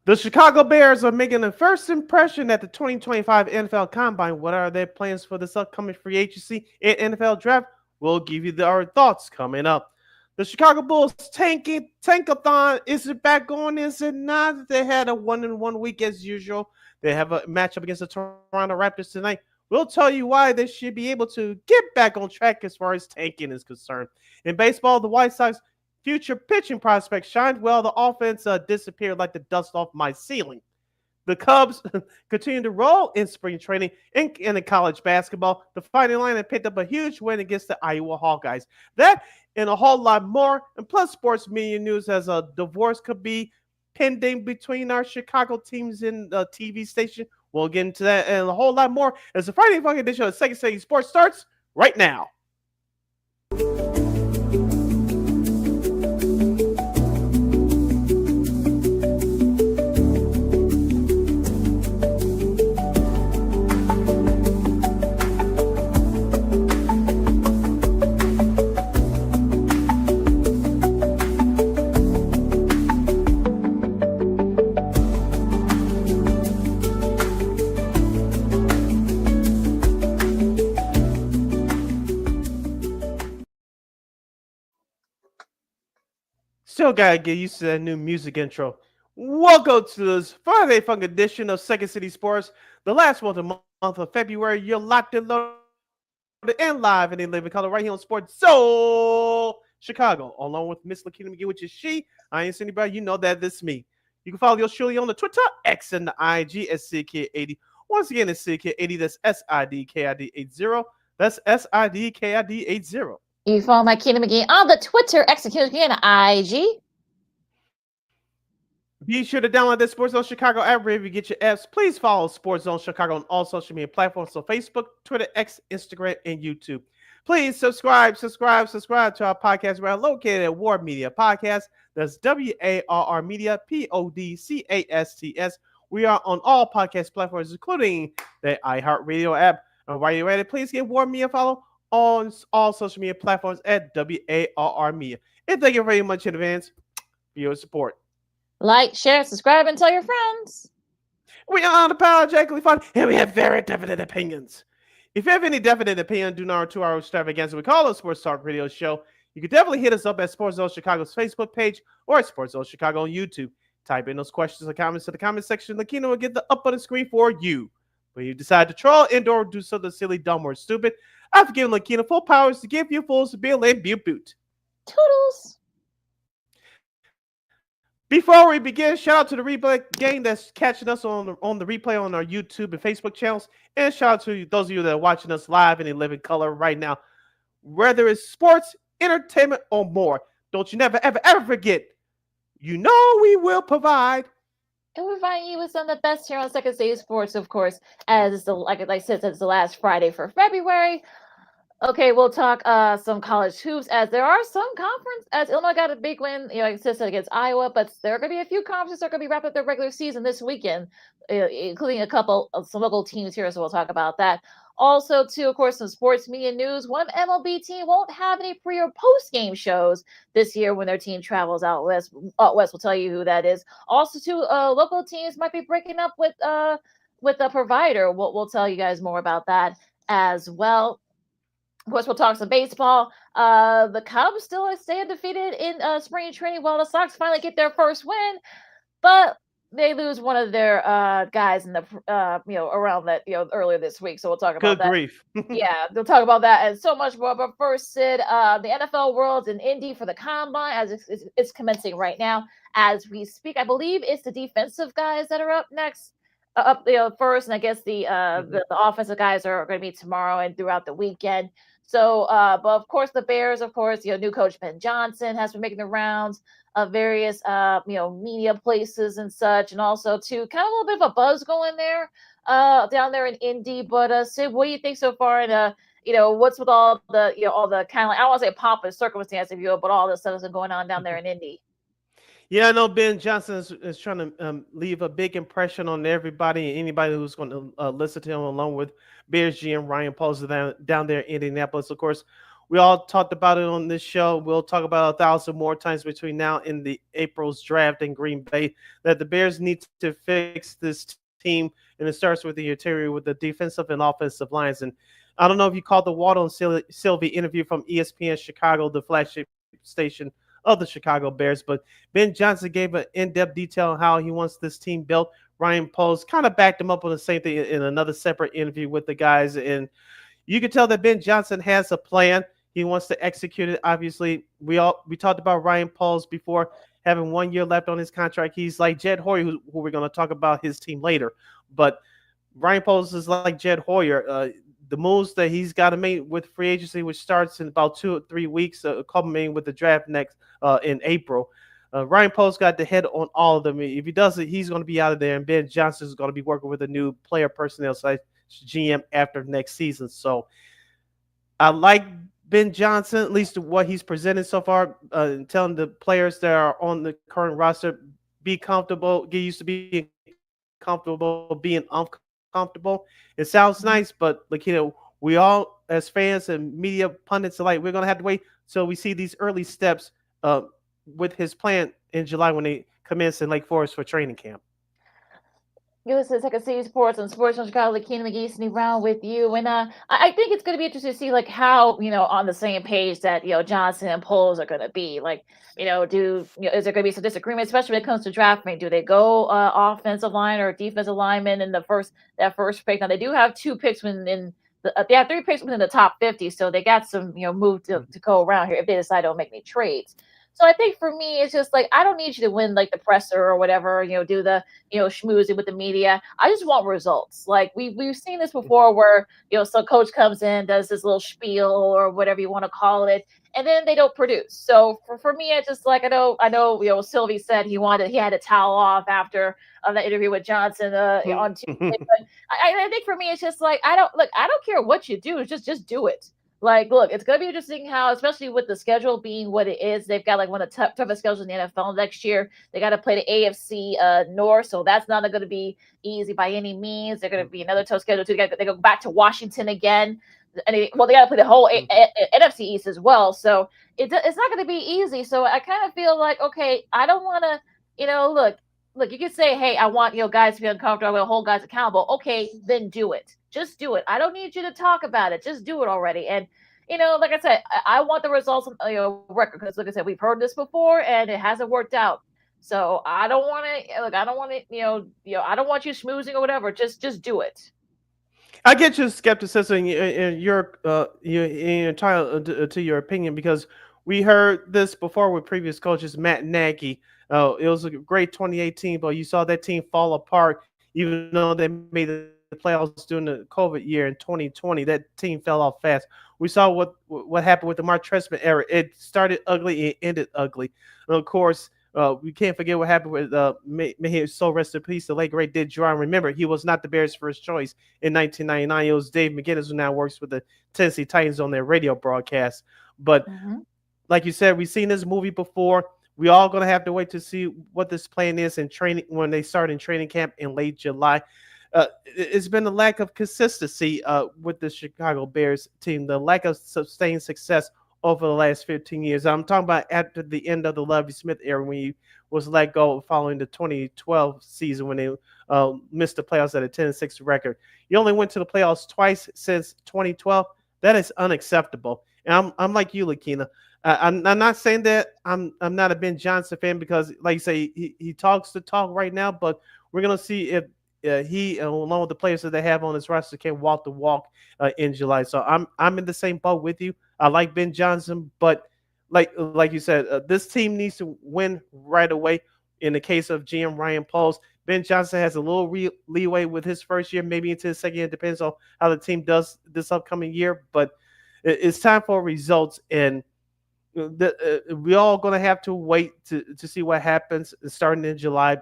The Chicago Bears are making a first impression at the 2025 NFL Combine. What are their plans for this upcoming free agency and NFL draft? We'll give you our thoughts coming up. The Chicago Bulls tankathon, is it back on? Is it not? They had a 1-1 week as usual. They have a matchup against the Toronto Raptors tonight. We'll tell you why they should be able to get back on track as far as tanking is concerned. In baseball, the White Sox future pitching prospects shined well. The offense disappeared like the dust off my ceiling. The Cubs continue to roll in spring training in the college basketball. The Fighting Line picked up a huge win against the Iowa Hawkeyes. That and a whole lot more. And plus, sports media news as a divorce could be pending between our Chicago teams in the TV station. We'll get into that and a whole lot more as the Friday Funky edition of Second City Sports starts right now. Still gotta get used to that new music intro. Welcome to this Friday Funk edition of Second City Sports, the last month of February. You're locked and loaded and live in a living color right here on Sports Soul Chicago, along with Miss Lakina McGee, which is she. I ain't anybody, you know that this me. You can follow yours truly on the Twitter, X, and the IG at SidKid80. Once again, it's SidKid80. That's SIDKID80. That's SIDKID80. You follow my Kingdom McGee on the Twitter, execute McGee, and IG. Be sure to download the Sports Zone Chicago app wherever you get your apps. Please follow Sports Zone Chicago on all social media platforms, so Facebook, Twitter, X, Instagram, and YouTube. Please subscribe to our podcast. We're located at War Media Podcast. That's WARR Media, PODCASTS. We are on all podcast platforms, including the iHeartRadio app. And while you're ready, please give War Media a follow on all social media platforms at WARR Media. And thank you very much in advance for your support. Like, share, subscribe, and tell your friends. We are unapologetically fun, and we have very definite opinions. If you have any definite opinion, do not 2 hour extravaganza we call a Sports Talk Radio Show. You can definitely hit us up at Sports Zone Chicago's Facebook page or at Sports Zone Chicago on YouTube. Type in those questions or comments to the comment section. Lakina will get the up on the screen for you. When you decide to troll, indoor, or do something silly, dumb, or stupid, I've given Lakina full powers to give you full Bill and boot. Toodles. Before we begin, shout out to the replay gang that's catching us on the replay on our YouTube and Facebook channels. And shout out to those of you that are watching us live in living color right now. Whether it's sports, entertainment, or more, don't you never, ever, ever forget, you know we will provide. And we're providing you with some of the best here on Second City Sports, of course, as like I said, it's the last Friday for February. Okay, we'll talk some college hoops as there are some conference as Illinois got a big win, like I said, against Iowa, but there are going to be a few conferences that are going to be wrapping up their regular season this weekend, including a couple of some local teams here, so we'll talk about that. Also, too, of course, some sports media news. One MLB team won't have any pre or post game shows this year when their team travels out west. West will tell you who that is. Also, too, local teams might be breaking up with a provider. We'll tell you guys more about that as well. Of course, we'll talk some baseball. The Cubs still stay undefeated in spring training while the Sox finally get their first win, but they lose one of their guys in the around that earlier this week. So we'll talk about that. Good grief. Yeah, we'll talk about that and so much more. But first, Sid, the NFL World's in Indy for the Combine as it's commencing right now as we speak. I believe it's the defensive guys that are up next. First, and I guess the offensive guys are going to be tomorrow and throughout the weekend. So, but of course, the Bears, of course, new coach Ben Johnson has been making the rounds of various, media places and such, and also too, kind of a little bit of a buzz going there, down there in Indy. But Sid, what do you think so far? And what's with all the, all the kind of like, I don't want to say pomp and circumstance, if you will, but all the stuff that's going on down there in Indy. Yeah, I know Ben Johnson is trying to leave a big impression on everybody and anybody who's going to listen to him, along with Bears GM Ryan Poles down there in Indianapolis. Of course, We all talked about it on this show. We'll talk about 1,000 more times between now and the April's draft in Green Bay that the Bears need to fix this team, and it starts with the interior with the defensive and offensive lines. And I don't know if you called the Waddle and Sylvie interview from ESPN Chicago, the flagship station of the Chicago Bears, but Ben Johnson gave an in-depth detail on how he wants this team built. Ryan Poles kind of backed him up on the same thing in another separate interview with the guys, and you can tell that Ben Johnson has a plan. He wants to execute it. Obviously, we talked about Ryan Poles before having 1 year left on his contract. He's like Jed Hoyer, who we're going to talk about his team later. But Ryan Poles is like Jed Hoyer. The moves that he's got to make with free agency, which starts in about 2 or 3 weeks, culminating with the draft next in April. Ryan Poles got the head on all of them. If he does it, he's going to be out of there, and Ben Johnson is going to be working with a new player personnel side GM after next season. So I like Ben Johnson, at least what he's presented so far, telling the players that are on the current roster, be comfortable, get used to being comfortable, being uncomfortable. It sounds nice, but we all, as fans and media pundits alike, we're going to have to wait till we see these early steps with his plan in July when they commence in Lake Forest for training camp. It was Second City Sports and Sports on Chicago, like Keenan McGee sitting around with you. And I think it's going to be interesting to see like how, on the same page that, Johnson and Poles are going to be. Like, is there going to be some disagreement, especially when it comes to drafting? Do they go offensive line or defensive lineman in that first pick? Now, they do have two picks they have three picks within the top 50. So they got some, move to go around here if they decide to make any trades. So I think for me, it's just like I don't need you to win like the presser or whatever, do the schmoozing with the media. I just want results. Like we've seen this before, where some coach comes in, does this little spiel or whatever you want to call it, and then they don't produce. So for me, it's just like I know Sylvie said he had a towel off after that interview with Johnson on Tuesday, but I think for me, it's just like I don't care what you do, just do it. Like, look, it's going to be interesting how, especially with the schedule being what it is, they've got like one of the toughest schedules in the NFL next year. They got to play the AFC North, so that's not going to be easy by any means. They're going to be another tough schedule too. They go back to Washington again, and they got to play the whole NFC East as well. So it's not going to be easy. So I kind of feel like, okay, I don't want to, look, you can say, hey, I want guys to be uncomfortable. I want to hold guys accountable. Okay, then do it. Just do it. I don't need you to talk about it. Just do it already. And like I said, I want the results on record, because, like I said, we've heard this before and it hasn't worked out. So I don't want to look. I don't want to I don't want you schmoozing or whatever. Just do it. I get your skepticism and your entitled to your opinion, because we heard this before with previous coaches, Matt Nagy. It was a great 2018, but you saw that team fall apart, even though they made the playoffs during the COVID year in 2020. That team fell off fast. We saw what happened with the Mark Trestman era. It started ugly, it ended ugly. And of course, we can't forget what happened with may he so rest in peace, the late great Dick Duran. Remember, he was not the Bears' first choice in 1999. It was Dave McGinnis, who now works with the Tennessee Titans on their radio broadcast. But Mm-hmm. like you said, we've seen this movie before. We all gonna have to wait to see what this plan is in training when they start in training camp in late July. It's been a lack of consistency with the Chicago Bears team, the lack of sustained success over the last 15 years. I'm talking about after the end of the Lovie Smith era, when he was let go following the 2012 season when they missed the playoffs at a 10-6 record. You only went to the playoffs twice since 2012. That is unacceptable. And I'm like you, Lakina. I'm not saying that I'm not a Ben Johnson fan, because, like you say, he talks the talk right now, but we're gonna see if he, along with the players that they have on his roster, can walk the walk in July. So I'm in the same boat with you. I like Ben Johnson, but like you said, this team needs to win right away. In the case of GM Ryan Poles, Ben Johnson has a little leeway with his first year, maybe into his second year. Depends on how the team does this upcoming year, but it's time for results, and we all going to have to wait to see what happens starting in July.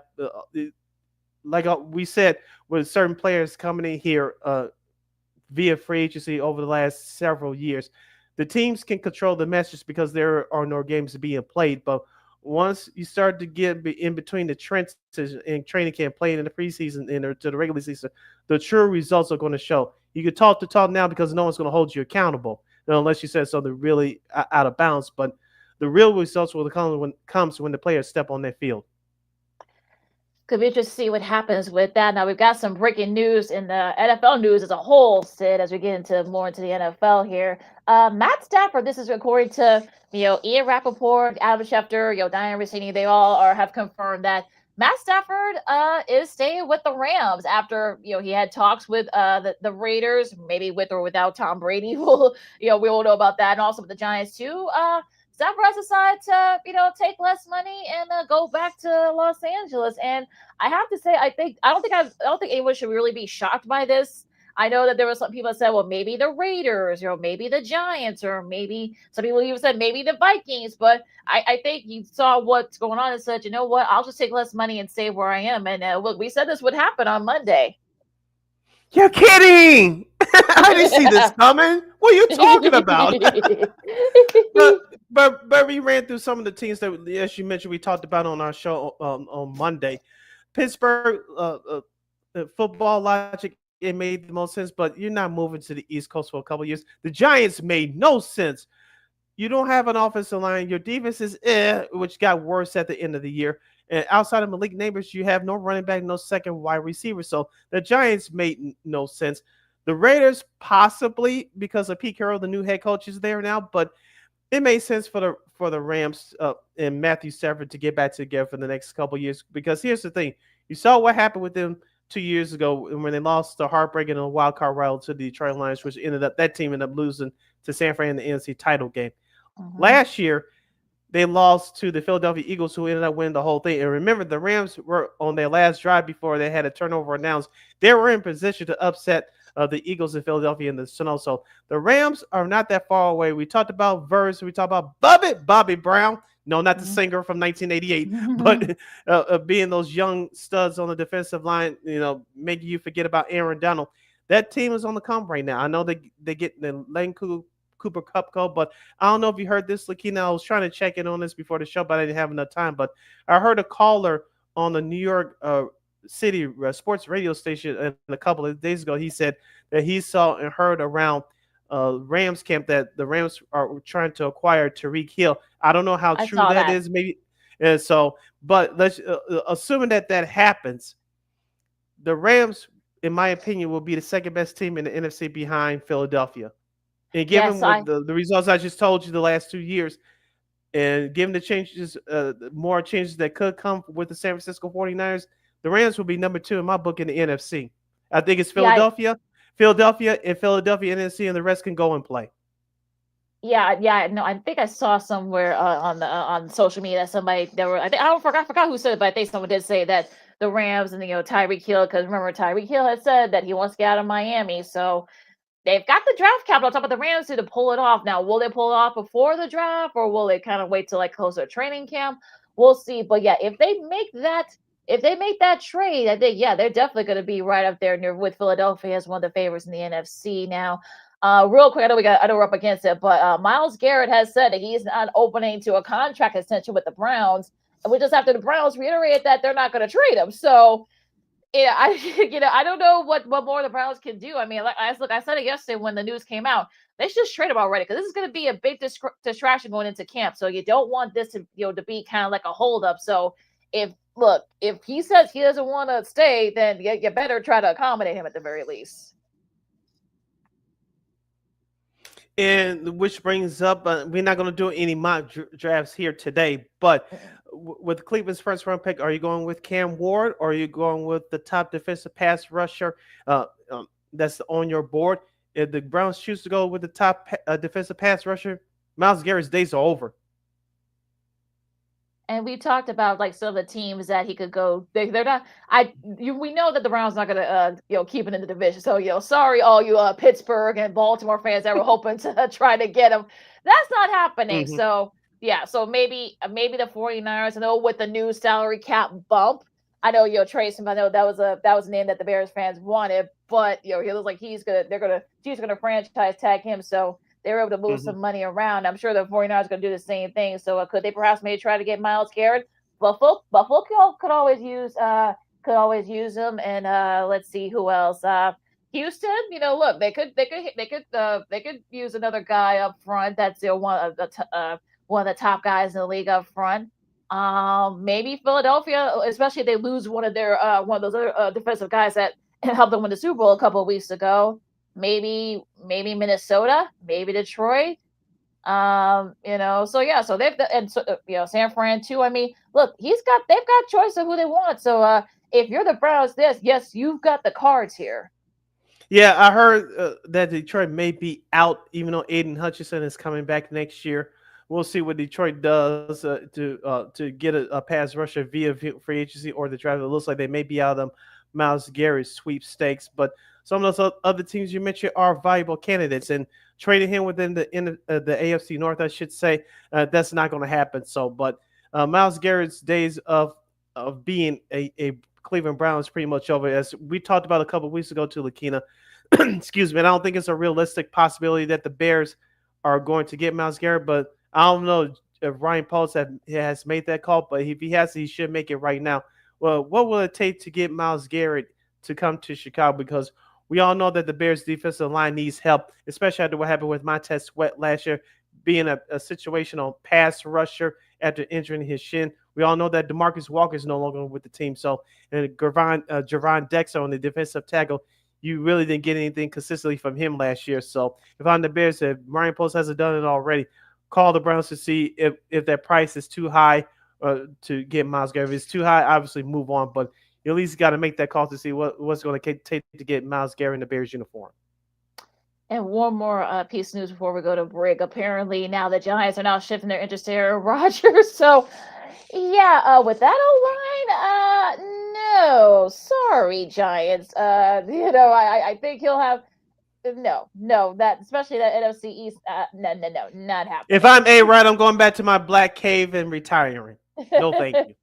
Like we said, with certain players coming in here via free agency over the last several years, the teams can control the message because there are no games being played. But once you start to get in between the trenches in training camp, playing in the preseason and to the regular season, the true results are going to show. You can talk the talk now because no one's going to hold you accountable. unless you said something really out of bounds. But the real results will come when the players step on that field. Could be interesting to see what happens with that. Now we've got some breaking news in the NFL news as a whole, Sid, as we get into more into the NFL here. Matt Stafford, this is according to Ian Rappaport, Adam Schefter, Diane Rossini, they all have confirmed that Matt Stafford is staying with the Rams after he had talks with the Raiders, maybe with or without Tom Brady. We'll we all know about that, and also with the Giants too. Stafford has decided to take less money and go back to Los Angeles. And I have to say, I don't think anyone should really be shocked by this. I know that there were some people that said, well, maybe the Raiders, maybe the Giants, or maybe some people even said maybe the Vikings. But I think you saw what's going on and said, you know what, I'll just take less money and stay where I am. And look, we said this would happen on Monday. You're kidding! I didn't see this coming. What are you talking about? but but we ran through some of the teams that, as you mentioned, we talked about on our show on Monday. Pittsburgh football logic, it made the most sense, but you're not moving to the East Coast for a couple of years. The Giants made no sense. You don't have an offensive line. Your defense is which got worse at the end of the year. And outside of Malik Neighbors, you have no running back, no second wide receiver. So the Giants made no sense. The Raiders possibly because of Pete Carroll, the new head coach, is there now, but it made sense for the Rams and Matthew Stafford to get back together for the next couple of years. Because here's the thing: you saw what happened with them 2 years ago when they lost the heartbreaking and wild card round to the Detroit Lions, which that team ended up losing to San Fran in the NFC title game. Last year, they lost to the Philadelphia Eagles, who ended up winning the whole thing. And remember, the Rams were on their last drive before they had a turnover announced. They were in position to upset the Eagles in Philadelphia in the snow. So the Rams are not that far away. We talked about Verse. We talked about Bobby Brown. No, not the singer from 1988, but being those young studs on the defensive line, making you forget about Aaron Donald. That team is on the come right now. I know they get the Lane Cooper Cup code, but I don't know if you heard this, Lakina. I was trying to check in on this before the show, but I didn't have enough time. But I heard a caller on the New York City sports radio station a couple of days ago. He said that he saw and heard around Rams camp that the Rams are trying to acquire Tyreek Hill. I don't know how I true saw that that. is, maybe. And so, but let's assuming that happens, the Rams, in my opinion, will be the second best team in the NFC behind Philadelphia. And given Yes, what the results I just told you the last 2 years, and given the changes, more changes that could come with the San Francisco 49ers, the Rams will be number 2 in my book in the NFC. I think it's yeah, Philadelphia, NFC, and the rest can go and play. yeah. No, I think I saw somewhere on social media that somebody there were. I forgot who said it, but I think someone did say that the Rams and Tyreek Hill, because remember Tyreek Hill had said that he wants to get out of Miami, so they've got the draft capital on top of the Rams to pull it off. Now, will they pull it off before the draft, or will they kind of wait till like closer to training camp? We'll see. But yeah, if they make that trade, I think they're definitely going to be right up there near with Philadelphia as one of the favorites in the NFC. Now, real quick, I know we're up against it, but Myles Garrett has said that he's not opening to a contract extension with the Browns, and we just after the Browns reiterated that they're not going to trade him. So yeah, I I don't know what more the Browns can do. I mean, I said it yesterday when the news came out. They should just trade him already because this is going to be a big distraction going into camp. So you don't want this to to be kind of like a holdup. So if he says he doesn't want to stay, then you better try to accommodate him at the very least. And which brings up, we're not going to do any mock drafts here today, but with Cleveland's first round pick, are you going with Cam Ward or are you going with the top defensive pass rusher that's on your board? If the Browns choose to go with the top defensive pass rusher, Myles Garrett's days are over. And we talked about like some of the teams that he could go. They're not. We know that the Browns not going to keep it in the division. So sorry all you Pittsburgh and Baltimore fans that were hoping to try to get him. That's not happening. Mm-hmm. So yeah. So maybe the 49ers. I know with the new salary cap bump. I know Trace him. I know that was a name that the Bears fans wanted, but he looks like he's gonna franchise tag him. So they were able to move Mm-hmm. some money around. I'm sure the 49ers are going to do the same thing. So could they perhaps maybe try to get Myles Garrett? Buffalo could always use him. And let's see who else. Houston, look, they could use another guy up front. That's one of the top guys in the league up front. Maybe Philadelphia, especially if they lose one of those other defensive guys that helped them win the Super Bowl a couple of weeks ago. Maybe Minnesota, maybe Detroit. So yeah, so San Fran too. I mean, look, they've got choice of who they want. So if you're the Browns, yes, you've got the cards here. Yeah, I heard that Detroit may be out, even though Aiden Hutchinson is coming back next year. We'll see what Detroit does to get a pass rusher via free agency or the draft. It looks like they may be out of Miles Garrett's sweepstakes, but some of those other teams you mentioned are valuable candidates, and trading him within the AFC North, I should say, that's not going to happen. So, but Miles Garrett's days of being a Cleveland Browns pretty much over. As we talked about a couple of weeks ago to Lakina, excuse me, and I don't think it's a realistic possibility that the Bears are going to get Miles Garrett, but I don't know if Ryan Poles has made that call, but if he has, he should make it right now. Well, what will it take to get Miles Garrett to come to Chicago? Because we all know that the Bears defensive line needs help, especially after what happened with Montez Sweat last year, being a situational pass rusher after injuring his shin. We all know that DeMarcus Walker is no longer with the team. So, and Javon Dexter on the defensive tackle, you really didn't get anything consistently from him last year. So, if I'm the Bears, if Ryan Post hasn't done it already, call the Browns to see if that price is too high to get Miles Garrett. If it's too high, obviously move on. But you at least got to make that call to see what's going to take to get Miles Garrett in the Bears uniform. And one more piece of news before we go to break. Apparently, now the Giants are now shifting their interest to Aaron Rodgers. So, yeah, with that O-line, no, sorry, Giants. I think he'll have that, especially that NFC East. No, not happening. If I'm A-Rod, I'm going back to my black cave and retiring. No, thank you.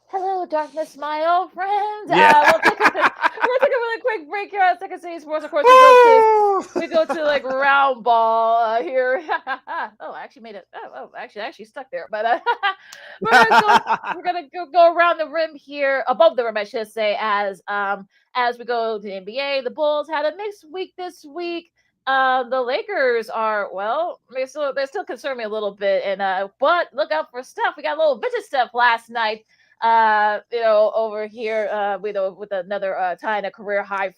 Hello, darkness, my old friends. Yeah. We'll take a really quick break here on Second City Sports. Of course, we go to like round ball here. Oh, I actually made it. Actually stuck there. But we're gonna go around the rim here, above the rim, I should say, as we go to the NBA. The Bulls had a mixed week this week. The Lakers are they still concern me a little bit, and but look out for Steph. We got a little vintage Steph last night. Over here with another tying a career high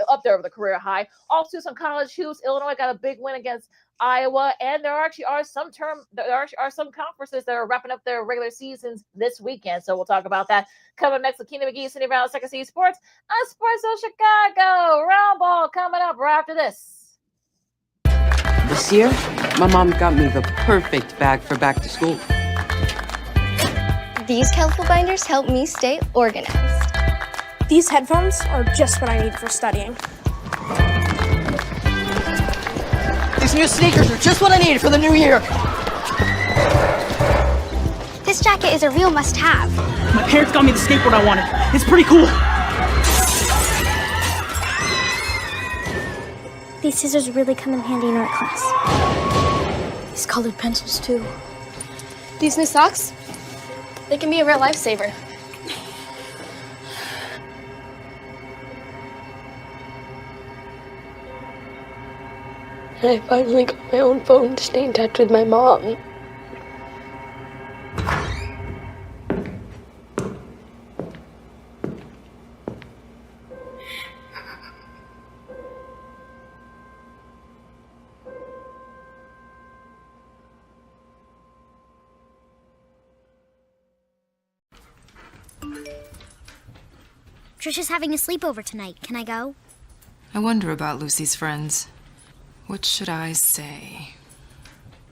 up there with a career high. Also, some college hoops. Illinois got a big win against Iowa, and there actually are some conferences that are wrapping up their regular seasons this weekend. So we'll talk about that coming next. Lakina McGee sitting around Second City Sports on Sports of Chicago. Round ball coming up right after this. This year, my mom got me the perfect bag for back to school. These colorful binders help me stay organized. These headphones are just what I need for studying. These new sneakers are just what I need for the new year. This jacket is a real must-have. My parents got me the skateboard I wanted. It's pretty cool. These scissors really come in handy in art class. These colored pencils, too. These new socks? They can be a real lifesaver. And I finally got my own phone to stay in touch with my mom. Trisha's having a sleepover tonight. Can I go? I wonder about Lucy's friends. What should I say?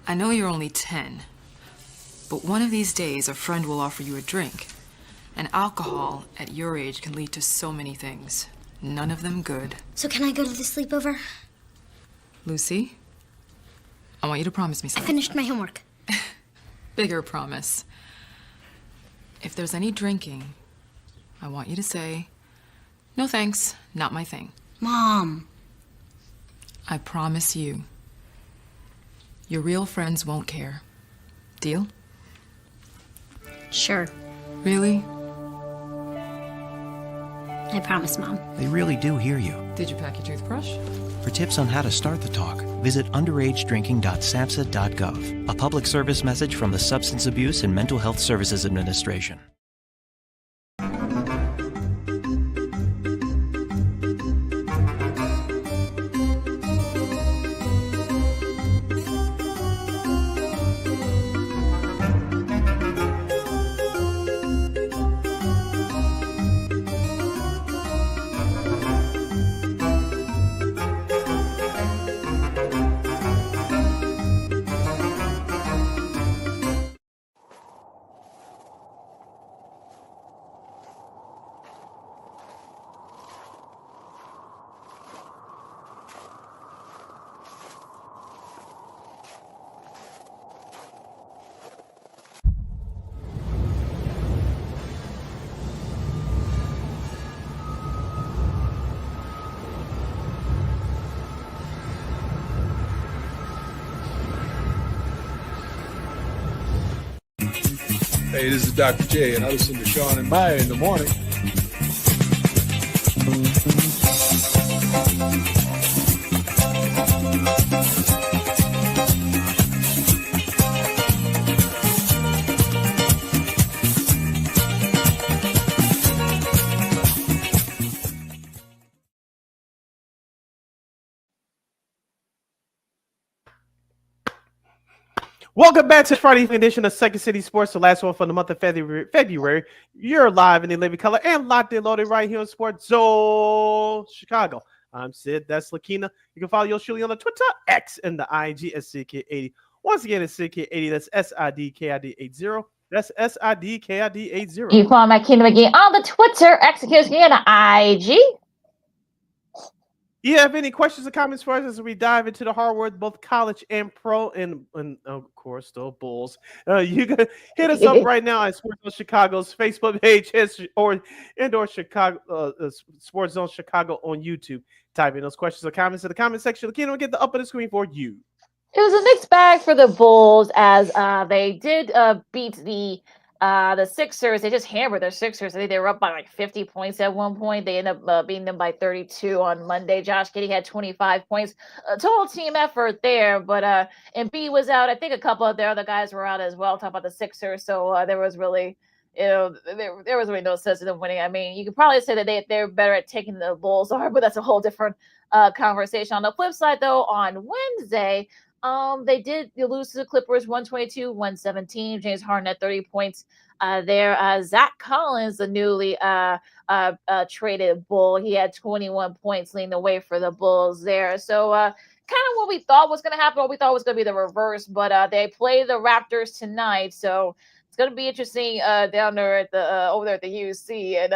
I know you're only 10, but one of these days a friend will offer you a drink. And alcohol at your age can lead to so many things. None of them good. So can I go to the sleepover? Lucy, I want you to promise me I something. finished my homework. Bigger promise. If there's any drinking, I want you to say, "No thanks, not my thing." Mom. I promise you, your real friends won't care. Deal? Sure. Really? I promise, Mom. They really do hear you. Did you pack your toothbrush? For tips on how to start the talk, visit underagedrinking.samhsa.gov. A public service message from the Substance Abuse and Mental Health Services Administration. Hey, this is Dr. J, and I listen to Sean and Maya in the morning. Welcome back to Friday evening edition of Second City Sports, the last one for the month of February. You're live in the living color and locked and loaded right here on Sports Zone Chicago. I'm Sid. That's Lakina. You can follow yours truly on the Twitter, X, and the IG at SidKid80. Once again, it's SidKid80. That's SIDKID80. That's SIDKID80. You can follow my Kingdom again on the Twitter, executes me on the IG. You have any questions or comments for us as we dive into the hard work, both college and pro, and of course, the Bulls? You can hit us up right now at Sports Zone Chicago's Facebook page or Chicago Sports Zone Chicago on YouTube. Type in those questions or comments in the comment section. Again, we'll get the up of the screen for you. It was a mixed bag for the Bulls as they did beat the Sixers. They just hammered their Sixers. I think they were up by like 50 points at one point. They ended up beating them by 32 on Monday. Josh Giddey had 25 points. A total team effort there, but Embiid was out. I think a couple of their other guys were out as well. Talk about the Sixers. So there was really, there was really no sense in them winning. I mean, you could probably say that they're better at taking the Bulls are, but that's a whole different conversation. On the flip side, though, on Wednesday, they did lose to the Clippers 122-117. James Harden had 30 points there. Zach Collins, the newly traded Bull, he had 21 points leading the way for the Bulls there. So kind of what we thought was going to happen, what we thought was going to be the reverse, but they play the Raptors tonight. So it's going to be interesting down there at the over there at the UC. And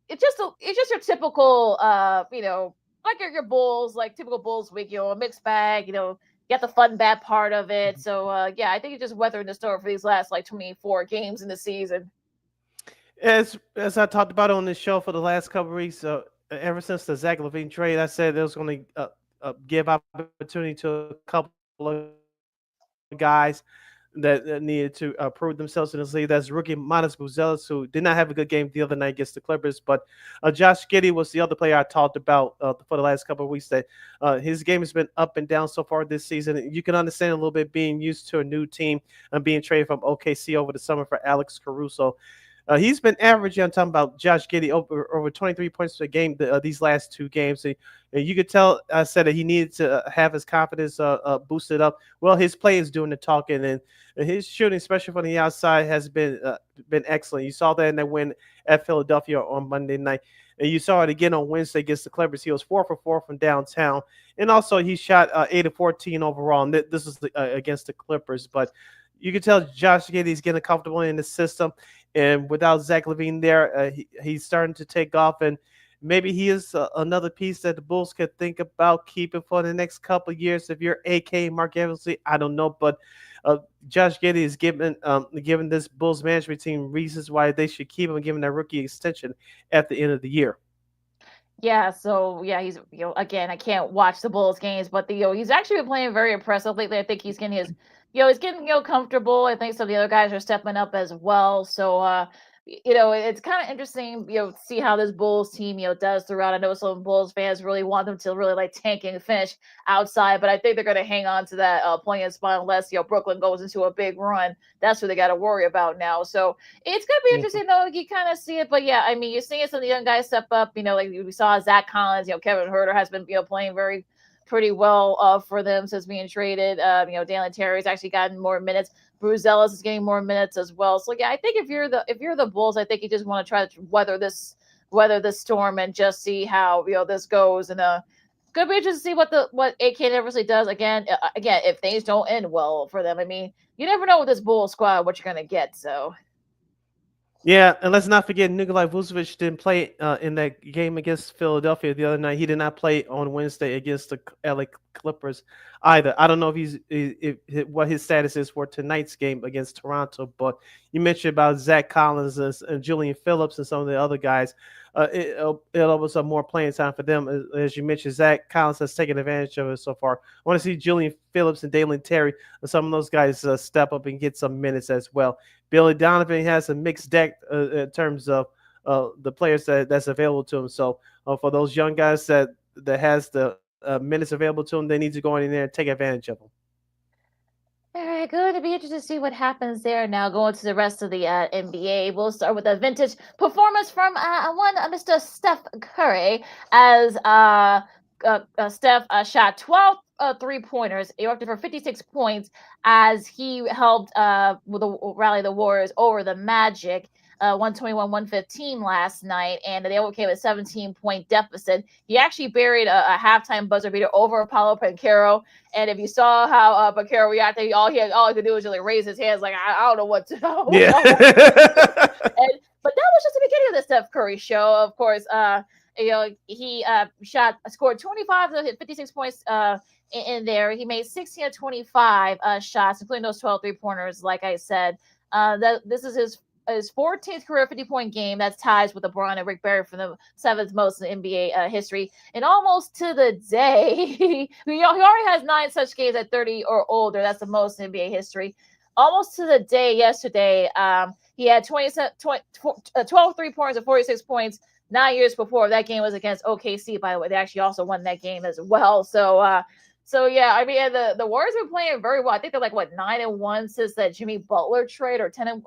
it's just your typical, like your Bulls, like typical Bulls week, a mixed bag, get the fun bad part of it. So yeah, I think it's just weathering the storm for these last like 24 games in the season. As I talked about on this show for the last couple of weeks, ever since the Zach LaVine trade, I said it was going to give opportunity to a couple of guys that needed to prove themselves in this league. That's rookie Manas Buzelis, who did not have a good game the other night against the Clippers. But Josh Giddey was the other player I talked about for the last couple of weeks. That his game has been up and down so far this season. You can understand a little bit being used to a new team and being traded from OKC over the summer for Alex Caruso. He's been averaging, I'm talking about Josh Giddey, over 23 points per game these last two games. And you could tell I said that he needed to have his confidence boosted up. Well, his play is doing the talking, and his shooting, especially from the outside, has been excellent. You saw that in that win at Philadelphia on Monday night. And you saw it again on Wednesday against the Clippers. He was 4 for 4 from downtown. And also he shot 8 of 14 overall. And this is against the Clippers. But you can tell Josh Giddey's getting comfortable in the system. And without Zach LaVine there, he's starting to take off. And maybe he is another piece that the Bulls could think about keeping for the next couple of years. If you're AK Mark Eversley, I don't know. But Josh Giddey is giving this Bulls management team reasons why they should keep him, giving that rookie extension at the end of the year. Yeah, so yeah, he's again, I can't watch the Bulls games, but he's actually been playing very impressive lately. I think he's getting his he's getting comfortable. I think some of the other guys are stepping up as well. So it's kind of interesting, see how this Bulls team, does throughout. I know some Bulls fans really want them to really like tank and finish outside, but I think they're going to hang on to that playing spot unless, Brooklyn goes into a big run. That's what they got to worry about now. So it's going to be interesting, though. You kind of see it, but yeah, I mean, you're seeing some of the young guys step up. Like we saw Zach Collins. Kevin Huerter has been, playing pretty well for them since being traded. Dalen Terry's actually gotten more minutes. Bruce Ellis is getting more minutes as well. So yeah, I think if you're the Bulls, I think you just want to try to weather this storm and just see how this goes. And could be interesting to see what AK Eversley does again. If things don't end well for them, I mean, you never know with this Bulls squad what you're gonna get. So. Yeah, and let's not forget Nikolai Vucevic didn't play in that game against Philadelphia the other night. He did not play on Wednesday against the LA Clippers either. I don't know if what his status is for tonight's game against Toronto, but you mentioned about Zach Collins and Julian Phillips and some of the other guys. It opens up more playing time for them. As you mentioned, Zach Collins has taken advantage of it so far. I want to see Julian Phillips and Dalen Terry and some of those guys step up and get some minutes as well. Billy Donovan has a mixed deck in terms of the players that's available to him. So for those young guys that has the minutes available to them, they need to go in there and take advantage of them. All right, good. It'll be interesting to see what happens there. Now, going to the rest of the NBA, we'll start with a vintage performance from one Mr. Steph Curry, as Steph shot 12 3-pointers. He worked for 56 points as he helped rally the Warriors over the Magic. 121-115 last night, and they overcame a 17-point deficit. He actually buried a halftime buzzer beater over Apollo Banchero, and if you saw how Banchero reacted, all he could do was just like raise his hands, like I don't know what to. Yeah. But that was just the beginning of the Steph Curry show. Of course, he scored 25 of 56 points in there. He made 16 of 25 shots, including those 12 3-pointers. Like I said, this is his 14th career 50-point game. That's ties with LeBron and Rick Barry for the 7th most in NBA history. And almost to the day, he already has 9 such games at 30 or older. That's the most in NBA history. Almost to the day yesterday, he had 12 3-pointers and 46 points 9 years before. That game was against OKC, by the way. They actually also won that game as well. So yeah, I mean, the Warriors have been playing very well. I think they're like 9-1 since that Jimmy Butler trade, or 10-1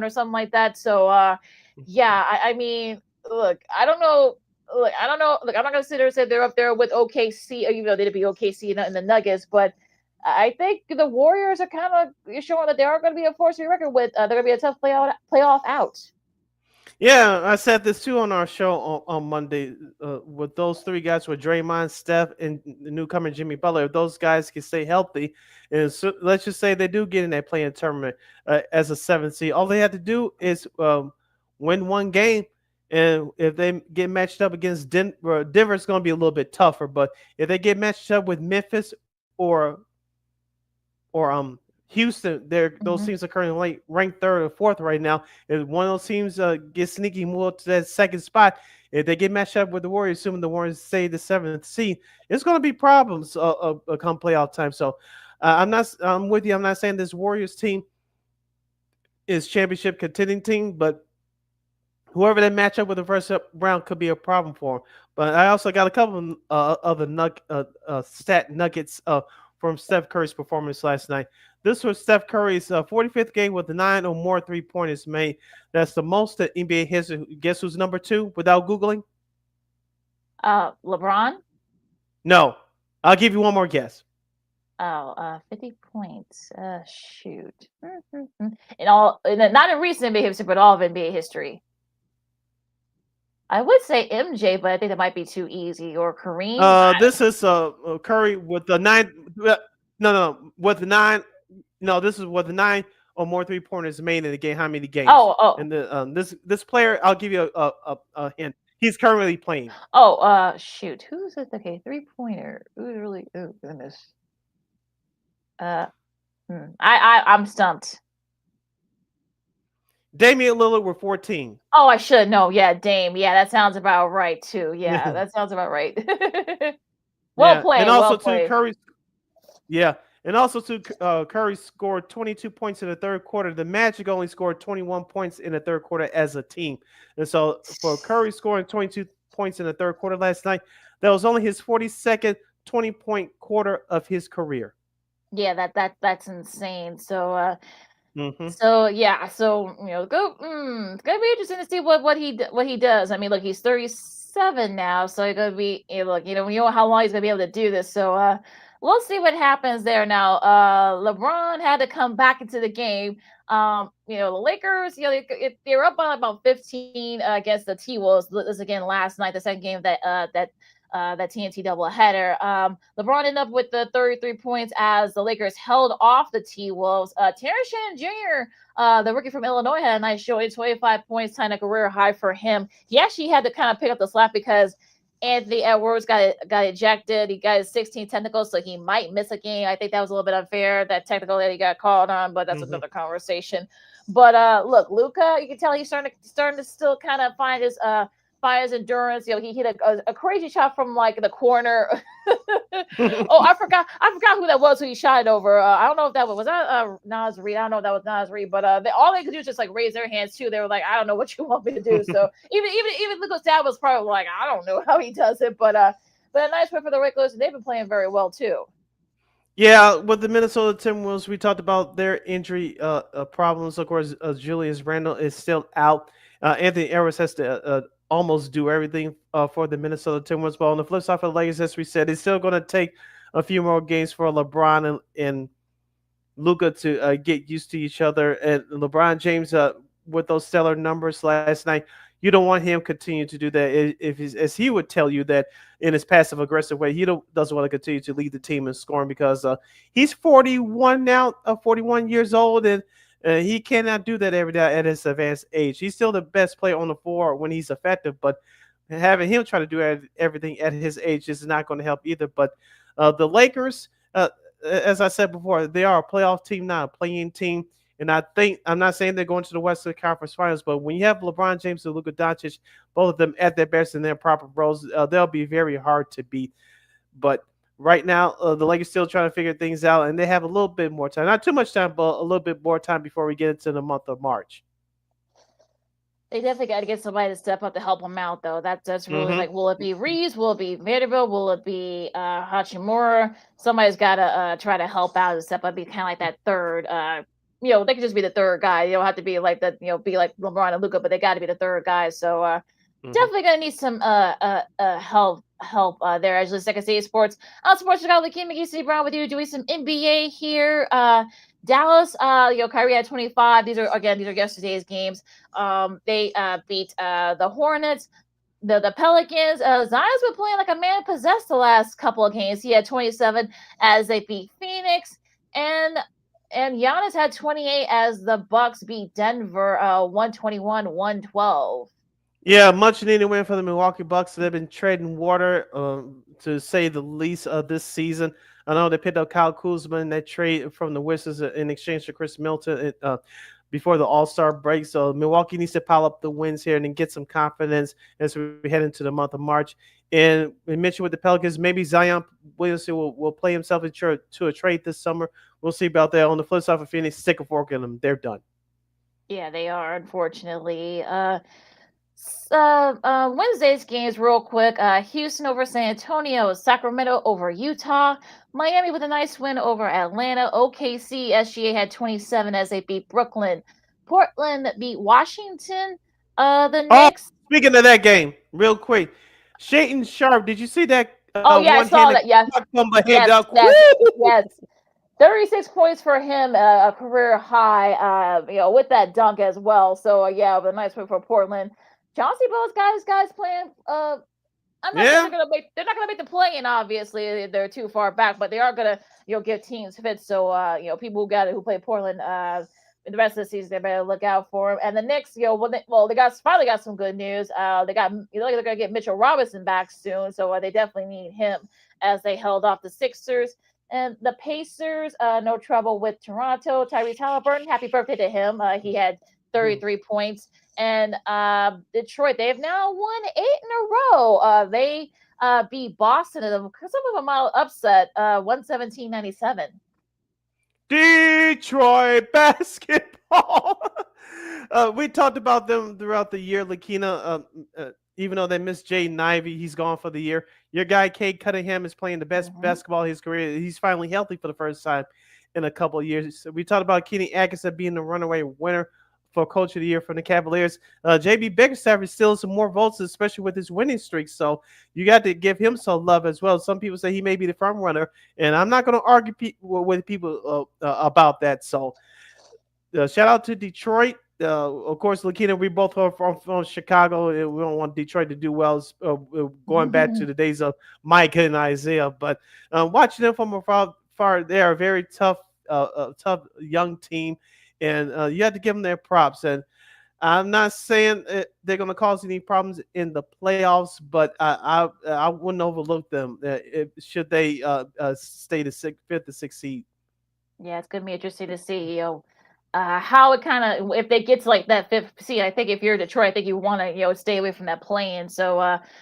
or something like that. So yeah, I mean, look, I don't know. Look, I'm not gonna sit there and say they're up there with OKC, even though they'd be OKC in the Nuggets, but I think the Warriors are kind of showing that they are going to be a force to be reckoned with. They're going to be a tough playoff out. Yeah, I said this too on our show on Monday. With those 3 guys, with Draymond, Steph, and the newcomer Jimmy Butler, if those guys can stay healthy, and so, let's just say they do get in that play-in tournament as a 7th seed, all they have to do is win one game. And if they get matched up against Denver, it's going to be a little bit tougher. But if they get matched up with Memphis or Houston, those teams are currently ranked 3rd or 4th right now. If one of those teams gets sneaky, move up to that 2nd spot, if they get matched up with the Warriors, assuming the Warriors stay the 7th seed, it's going to be problems come playoff time. So I'm with you. I'm not saying this Warriors team is championship contending team, but whoever they match up with the first round could be a problem for them. But I also got a couple of other stat nuggets from Steph Curry's performance last night. This was Steph Curry's 45th game with 9 or more 3-pointers made. That's the most in NBA history. Guess who's number 2 without Googling? LeBron? No. I'll give you one more guess. 50 points. Shoot. Not in recent NBA history, but all of NBA history. I would say MJ, but I think that might be too easy. Or Kareem. This is Curry with the 9. No, with the 9. No, this is with the 9 or more 3-pointers made in the game. How many games? And this player, I'll give you a hint. He's currently playing. Shoot. Who's it? Okay, 3-pointer. Who's really? Oh goodness. I'm stumped. Damian Lillard with 14. Oh, I should know. Yeah, Dame. Yeah, that sounds about right too. Yeah, that sounds about right. Well played. And also Curry. Yeah, And also, too, Curry scored 22 points in the third quarter. The Magic only scored 21 points in the third quarter as a team. And so, for Curry scoring 22 points in the third quarter last night, that was only his 42nd 20-point quarter of his career. Yeah, that's insane. Mm-hmm. So yeah, so it's gonna be interesting to see what he does. I mean, look, he's 37 now, so it's gonna be look, we know how long he's gonna be able to do this. So we'll see what happens there. Now, LeBron had to come back into the game. The Lakers, they were up by about 15 against the T Wolves. This again last night, the second game that TNT doubleheader. LeBron ended up with the 33 points as the Lakers held off the T Wolves. Terrence Shannon Jr., the rookie from Illinois, had a nice showing, 25 points, tying a career high for him. He actually had to kind of pick up the slack because Anthony Edwards got ejected. He got his 16 technicals, so he might miss a game. I think that was a little bit unfair, that technical that he got called on, but that's another conversation. But look, Luka, you can tell he's starting to still kind of find his endurance. He hit a crazy shot from like the corner. Oh, I forgot who that was who he shot it over. I don't know if that was that Nas Reed. I don't know if that was Nas Reed, but all they could do is just like raise their hands too. They were like, I don't know what you want me to do. So even Lucas Dad was probably like, I don't know how he does it, but a nice win for the Lakers, and they've been playing very well too. Yeah, with the Minnesota Timberwolves, we talked about their injury problems. Of course, Julius Randle is still out. Anthony Edwards has to almost do everything for the Minnesota Timberwolves. But on the flip side for the Lakers, as we said, it's still going to take a few more games for LeBron and Luka to get used to each other. And LeBron James, with those stellar numbers last night, you don't want him continue to do that. As he would tell you that in his passive aggressive way, he doesn't want to continue to lead the team in scoring because he's 41 now, 41 years old, and he cannot do that every day at his advanced age. He's still the best player on the floor when he's effective, but having him try to do everything at his age is not going to help either. But the Lakers, as I said before, they are a playoff team, not a playing team. And I'm not saying they're going to the Western Conference Finals, but when you have LeBron James and Luka Doncic, both of them at their best in their proper roles, they'll be very hard to beat. But right now, the Lakers still trying to figure things out, and they have a little bit more time. Not too much time, but a little bit more time before we get into the month of March. They definitely got to get somebody to step up to help them out, though. That's really like, will it be Reeves? Will it be Vanderbilt? Will it be Hachimura? Somebody's got to try to help out and step up, be kind of like that third. They could just be the third guy. You don't have to be like that. Be like LeBron and Luka, but they got to be the third guy. So definitely gonna need some help there. As the Second City Sports, Sports Chicago, Kim McGee, Brown with you, doing some NBA here. Dallas, Kyrie had 25. These are yesterday's games. They beat the Hornets. The Pelicans. Zion's been playing like a man possessed the last couple of games. He had 27 as they beat Phoenix, and Giannis had 28 as the Bucks beat Denver 121-112. Yeah, much needed win for the Milwaukee Bucks. They've been trading water, to say the least, this season. I know they picked up Kyle Kuzma in that trade from the Wizards in exchange for Chris Middleton before the All-Star break. So Milwaukee needs to pile up the wins here and then get some confidence as we head into the month of March. And we mentioned with the Pelicans, maybe Zion Williamson will play himself into a trade this summer. We'll see about that. On the flip side for Phoenix, stick a fork in them. They're done. Yeah, they are, unfortunately. Wednesday's games real quick. Houston over San Antonio, Sacramento over Utah, Miami with a nice win over Atlanta, OKC SGA had 27 as they beat Brooklyn, Portland beat Washington, the Knicks. Speaking of that game, real quick, Shaedon Sharp, did you see that? I saw that. Yes. Yes. 36 points for him, a career high, with that dunk as well. So, a nice win for Portland. Chauncey Billups got his guys playing. I'm not sure they're not gonna make the play-in. Obviously, they're too far back, but they are gonna give teams fits. So people who play Portland in the rest of the season, they better look out for them. And the Knicks, they finally got some good news. They're gonna get Mitchell Robinson back soon, so they definitely need him as they held off the Sixers. And the Pacers, no trouble with Toronto. Tyrese Halliburton, happy birthday to him. He had 33 points. And Detroit, they have now won 8 in a row. They beat Boston, and some of them mild upset, 117-97. Detroit basketball. We talked about them throughout the year, Lakina. Even though they missed Jaden Ivey, he's gone for the year. Your guy, Cade Cunningham, is playing the best basketball of his career. He's finally healthy for the first time in a couple of years. So we talked about Kenny Atkinson being the runaway winner for Coach of the Year from the Cavaliers. JB Bickerstaff is still some more votes, especially with his winning streak. So you got to give him some love as well. Some people say he may be the front runner, and I'm not going to argue with people about that. So shout out to Detroit. Of course, Lakina, we both are from Chicago. And we don't want Detroit to do well, going back to the days of Mike and Isaiah. But watching them from afar, they are a very tough young team, and you have to give them their props. And I'm not saying they're going to cause any problems in the playoffs, but I wouldn't overlook them should they stay the fifth to sixth seed. Yeah, it's gonna be interesting to see, how it kind of if they get to like that fifth seed. I think if you're Detroit, I think you want to stay away from that play-in. So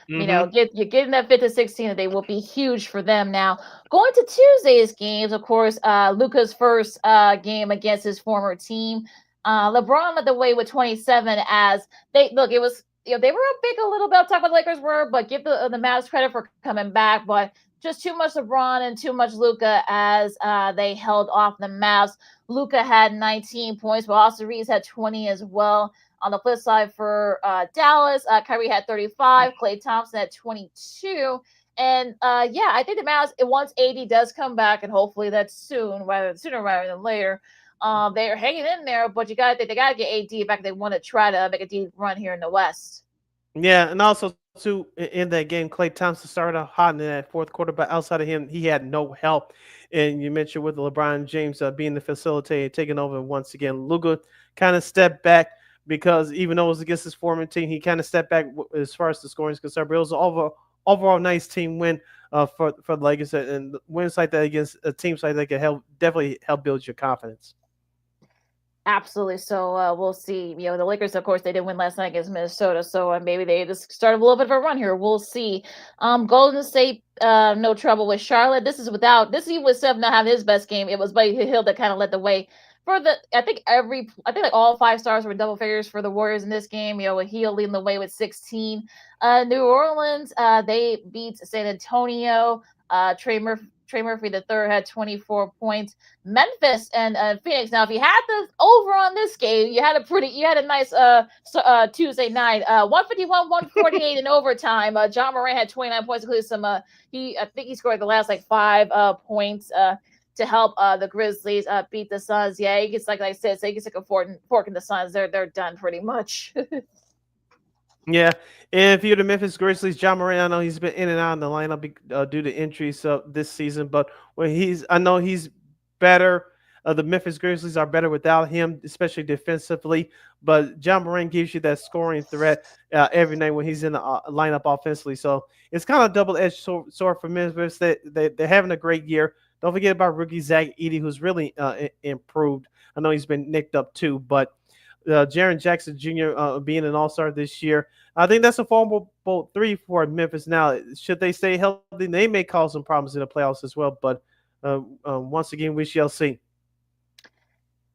Mm-hmm. you're getting that 5 to 16. They will be huge for them. Now going to Tuesday's games, of course, Luca's first game against his former team. LeBron led the way with 27 as they look. It was they were a little bit tough. The Lakers were, but give the Mavs credit for coming back. But just too much LeBron and too much Luca as they held off the Mavs. Luca had 19 points, but Austin Reeves had 20 as well. On the flip side for Dallas, Kyrie had 35, Klay Thompson had 22. And yeah, I think the Mavs, once AD does come back, and hopefully that's sooner rather than later, they're hanging in there. But you got to think they got to get AD back. They want to try to make a deep run here in the West. Yeah, and also too in that game, Klay Thompson started out hot in that fourth quarter, but outside of him, he had no help. And you mentioned with LeBron James being the facilitator, taking over once again. Luka kind of stepped back because even though it was against his former team, he kind of stepped back as far as the scoring is concerned. But it was an overall nice team win for the Lakers, and wins like that against teams like that can definitely help build your confidence. Absolutely. So we'll see. The Lakers, of course, they did win last night against Minnesota, so maybe they just started a little bit of a run here. We'll see. Golden State, no trouble with Charlotte. This is with Steph not having his best game. It was Buddy Hield that kind of led the way for the. I think like all 5 stars were double figures for the Warriors in this game. With Hield leading the way with 16. New Orleans, they beat San Antonio. Trey Murphy the third had 24 points. Memphis and Phoenix. Now, if you had the over on this game, you had a nice Tuesday night. 151, 148 in overtime. John Moran had 29 points, including some. I think he scored the last 5 points to help the Grizzlies beat the Suns. Yeah, he gets like I said, so he gets like a fork in the Suns. They're done pretty much. Yeah, and if you're the Memphis Grizzlies, John Moran, I know he's been in and out of the lineup due to injuries this season, but I know he's better. The Memphis Grizzlies are better without him, especially defensively. But John Moran gives you that scoring threat every night when he's in the lineup offensively. So it's kind of a double-edged sword for Memphis. They're having a great year. Don't forget about rookie Zach Edey, who's really improved. I know he's been nicked up too, but Jaren Jackson Jr. Being an All-Star this year, I think that's a formidable 3 for Memphis. Now, should they stay healthy, they may cause some problems in the playoffs as well. But once again, we shall see.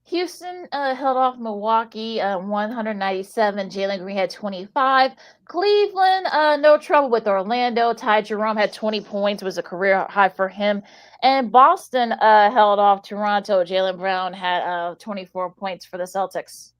Houston held off Milwaukee 197. Jalen Green had 25. Cleveland, no trouble with Orlando. Ty Jerome had 20 points, was a career high for him. And Boston held off Toronto. Jalen Brown had 24 points for the Celtics.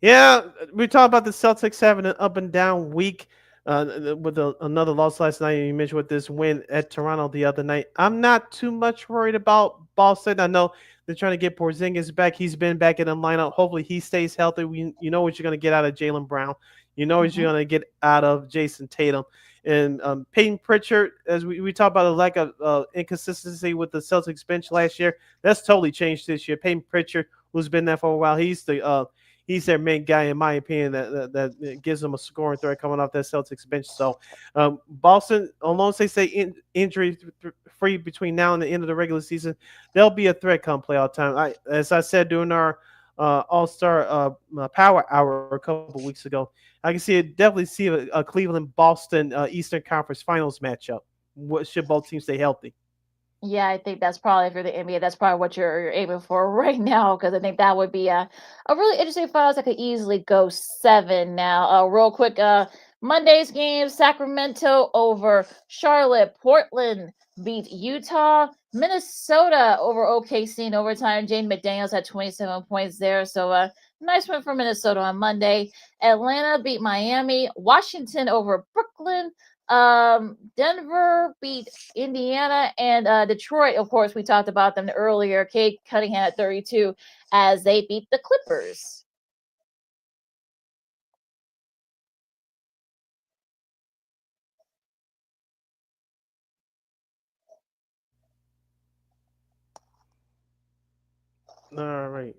Yeah, we talked about the Celtics having an up and down week with another loss last night. And you mentioned with this win at Toronto the other night. I'm not too much worried about Boston. I know they're trying to get Porzingis back. He's been back in the lineup. Hopefully he stays healthy. You know what you're going to get out of Jaylen Brown. You know what you're going to get out of Jason Tatum. And Peyton Pritchard, as we talked about the lack of inconsistency with the Celtics bench last year, that's totally changed this year. Peyton Pritchard, who's been there for a while, he's their main guy, in my opinion, that gives them a scoring threat coming off that Celtics bench. So Boston, as they stay injury-free between now and the end of the regular season, they'll be a threat come playoff time. As I said during our All-Star Power Hour a couple of weeks ago, I can definitely see a Cleveland-Boston Eastern Conference Finals matchup. Should both teams stay healthy? Yeah, I think that's probably for the NBA. That's probably what you're aiming for right now, because I think that would be a really interesting finals that could easily go seven. Now, real quick, Monday's game: Sacramento over Charlotte, Portland beat Utah, Minnesota over OKC in overtime. Jane McDaniels had 27 points there, so nice win for Minnesota on Monday. Atlanta beat Miami, Washington over Brooklyn. Denver beat Indiana, and Detroit, of course, we talked about them earlier. Kate Cunningham at 32 as they beat the Clippers. All right.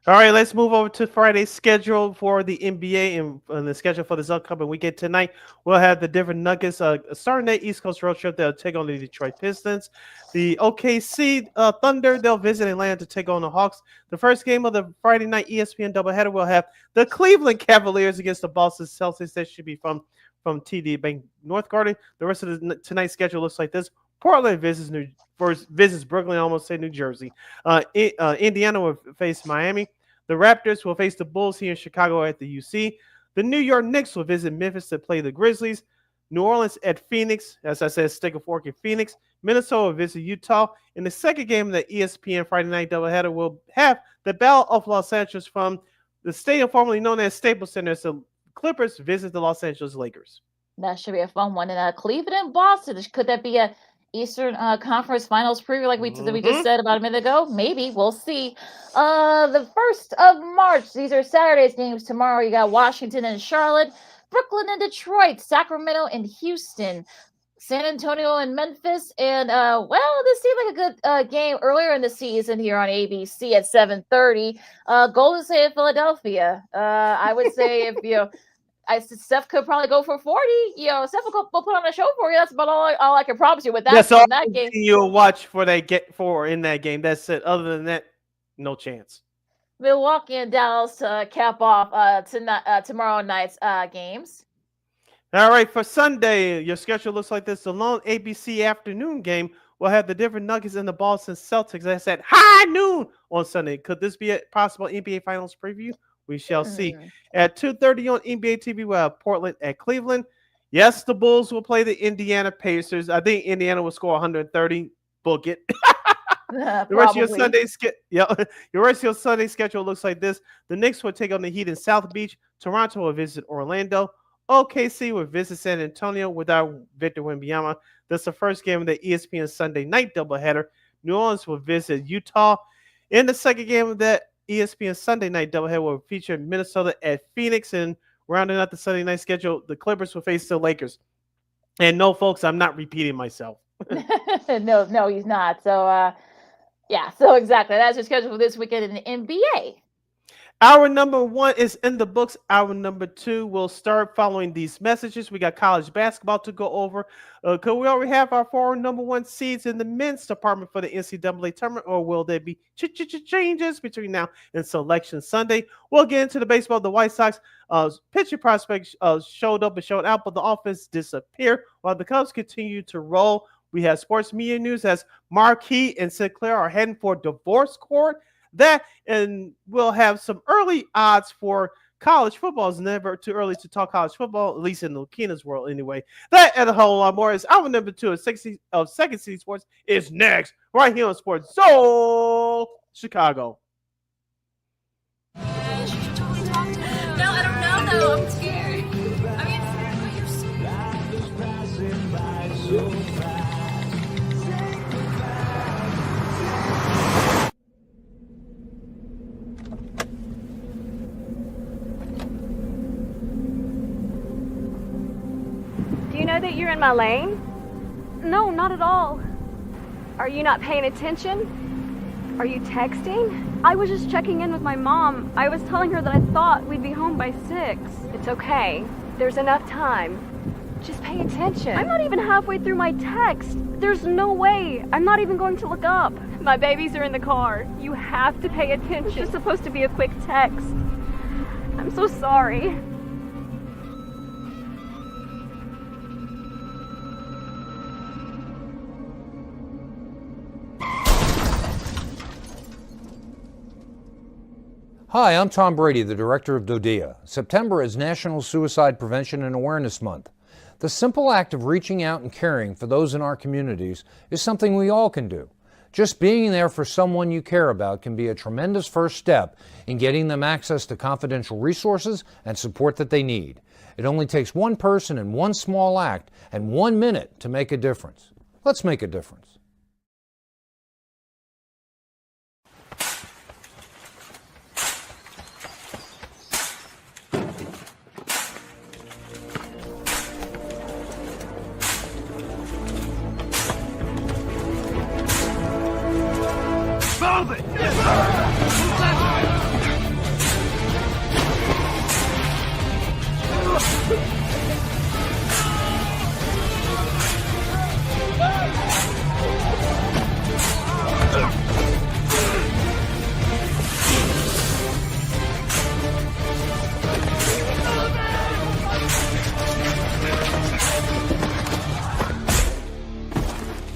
All right, let's move over to Friday's schedule for the NBA and the schedule for this upcoming weekend. Tonight, we'll have the Denver Nuggets starting their East Coast road trip. They'll take on the Detroit Pistons. The OKC Thunder, they'll visit Atlanta to take on the Hawks. The first game of the Friday night ESPN doubleheader will have the Cleveland Cavaliers against the Boston Celtics. That should be from TD Bank North Garden. The rest of tonight's schedule looks like this. Portland visits Brooklyn, I almost say New Jersey. Indiana will face Miami. The Raptors will face the Bulls here in Chicago at the UC. The New York Knicks will visit Memphis to play the Grizzlies. New Orleans at Phoenix. As I said, stick a fork in Phoenix. Minnesota will visit Utah. In the second game of the ESPN Friday night doubleheader, will have the Battle of Los Angeles from the stadium formerly known as Staples Center. So Clippers visit the Los Angeles Lakers. That should be a fun one. And Cleveland and Boston. Could that be a Eastern Conference Finals preview like we just said about a minute ago? Maybe. We'll see. The 1st of March. These are Saturday's games. Tomorrow you got Washington and Charlotte, Brooklyn and Detroit, Sacramento and Houston, San Antonio and Memphis. And, this seemed like a good game earlier in the season here on ABC at 7:30. Golden State and Philadelphia. I would say if Steph could probably go for 40. Steph will put on a show for you. That's about all I can promise you with that. That's all that game. You'll watch for in that game. That's it. Other than that, no chance. Milwaukee and Dallas to cap off tomorrow night's games. All right, for Sunday, your schedule looks like this. The lone ABC afternoon game will have the Denver Nuggets and the Boston Celtics. That's at high noon on Sunday. Could this be a possible NBA Finals preview? We shall see. At 2:30 on NBA TV, we'll have Portland at Cleveland. Yes, the Bulls will play the Indiana Pacers. I think Indiana will score 130. Book it. The rest of your Sunday schedule looks like this. The Knicks will take on the Heat in South Beach. Toronto will visit Orlando. OKC will visit San Antonio without Victor Wembanyama. That's the first game of the ESPN Sunday night doubleheader. New Orleans will visit Utah. In the second game of that ESPN Sunday night doubleheader will feature Minnesota at Phoenix, and rounding out the Sunday night schedule, the Clippers will face the Lakers. And no, folks, I'm not repeating myself. No, he's not. So, so exactly. That's your schedule for this weekend in the NBA. Hour number 1 is in the books. Hour number 2 will start following these messages. We got college basketball to go over. Could we already have our 4 number 1 seeds in the men's department for the NCAA tournament, or will there be changes between now and Selection Sunday? We'll get into the baseball. The White Sox pitching prospect showed up and showed out, but the offense disappeared while the Cubs continue to roll. We have sports media news as Marquis and Sinclair are heading for divorce court. That, and we'll have some early odds for college football. It's never too early to talk college football, at least in Lukina's world anyway. That and a whole lot more is hour number 2 of Second City Sports is next, right here on Sports Soul Chicago. No, I don't know though. I'm scared. I mean, you're so... Do you know that you're in my lane? No, not at all. Are you not paying attention? Are you texting? I was just checking in with my mom. I was telling her that I thought we'd be home by 6. It's okay. There's enough time. Just pay attention. I'm not even halfway through my text. There's no way. I'm not even going to look up. My babies are in the car. You have to pay attention. It's just supposed to be a quick text. I'm so sorry. Hi, I'm Tom Brady, the director of DODEA. September is National Suicide Prevention and Awareness Month. The simple act of reaching out and caring for those in our communities is something we all can do. Just being there for someone you care about can be a tremendous first step in getting them access to confidential resources and support that they need. It only takes one person and one small act and 1 minute to make a difference. Let's make a difference.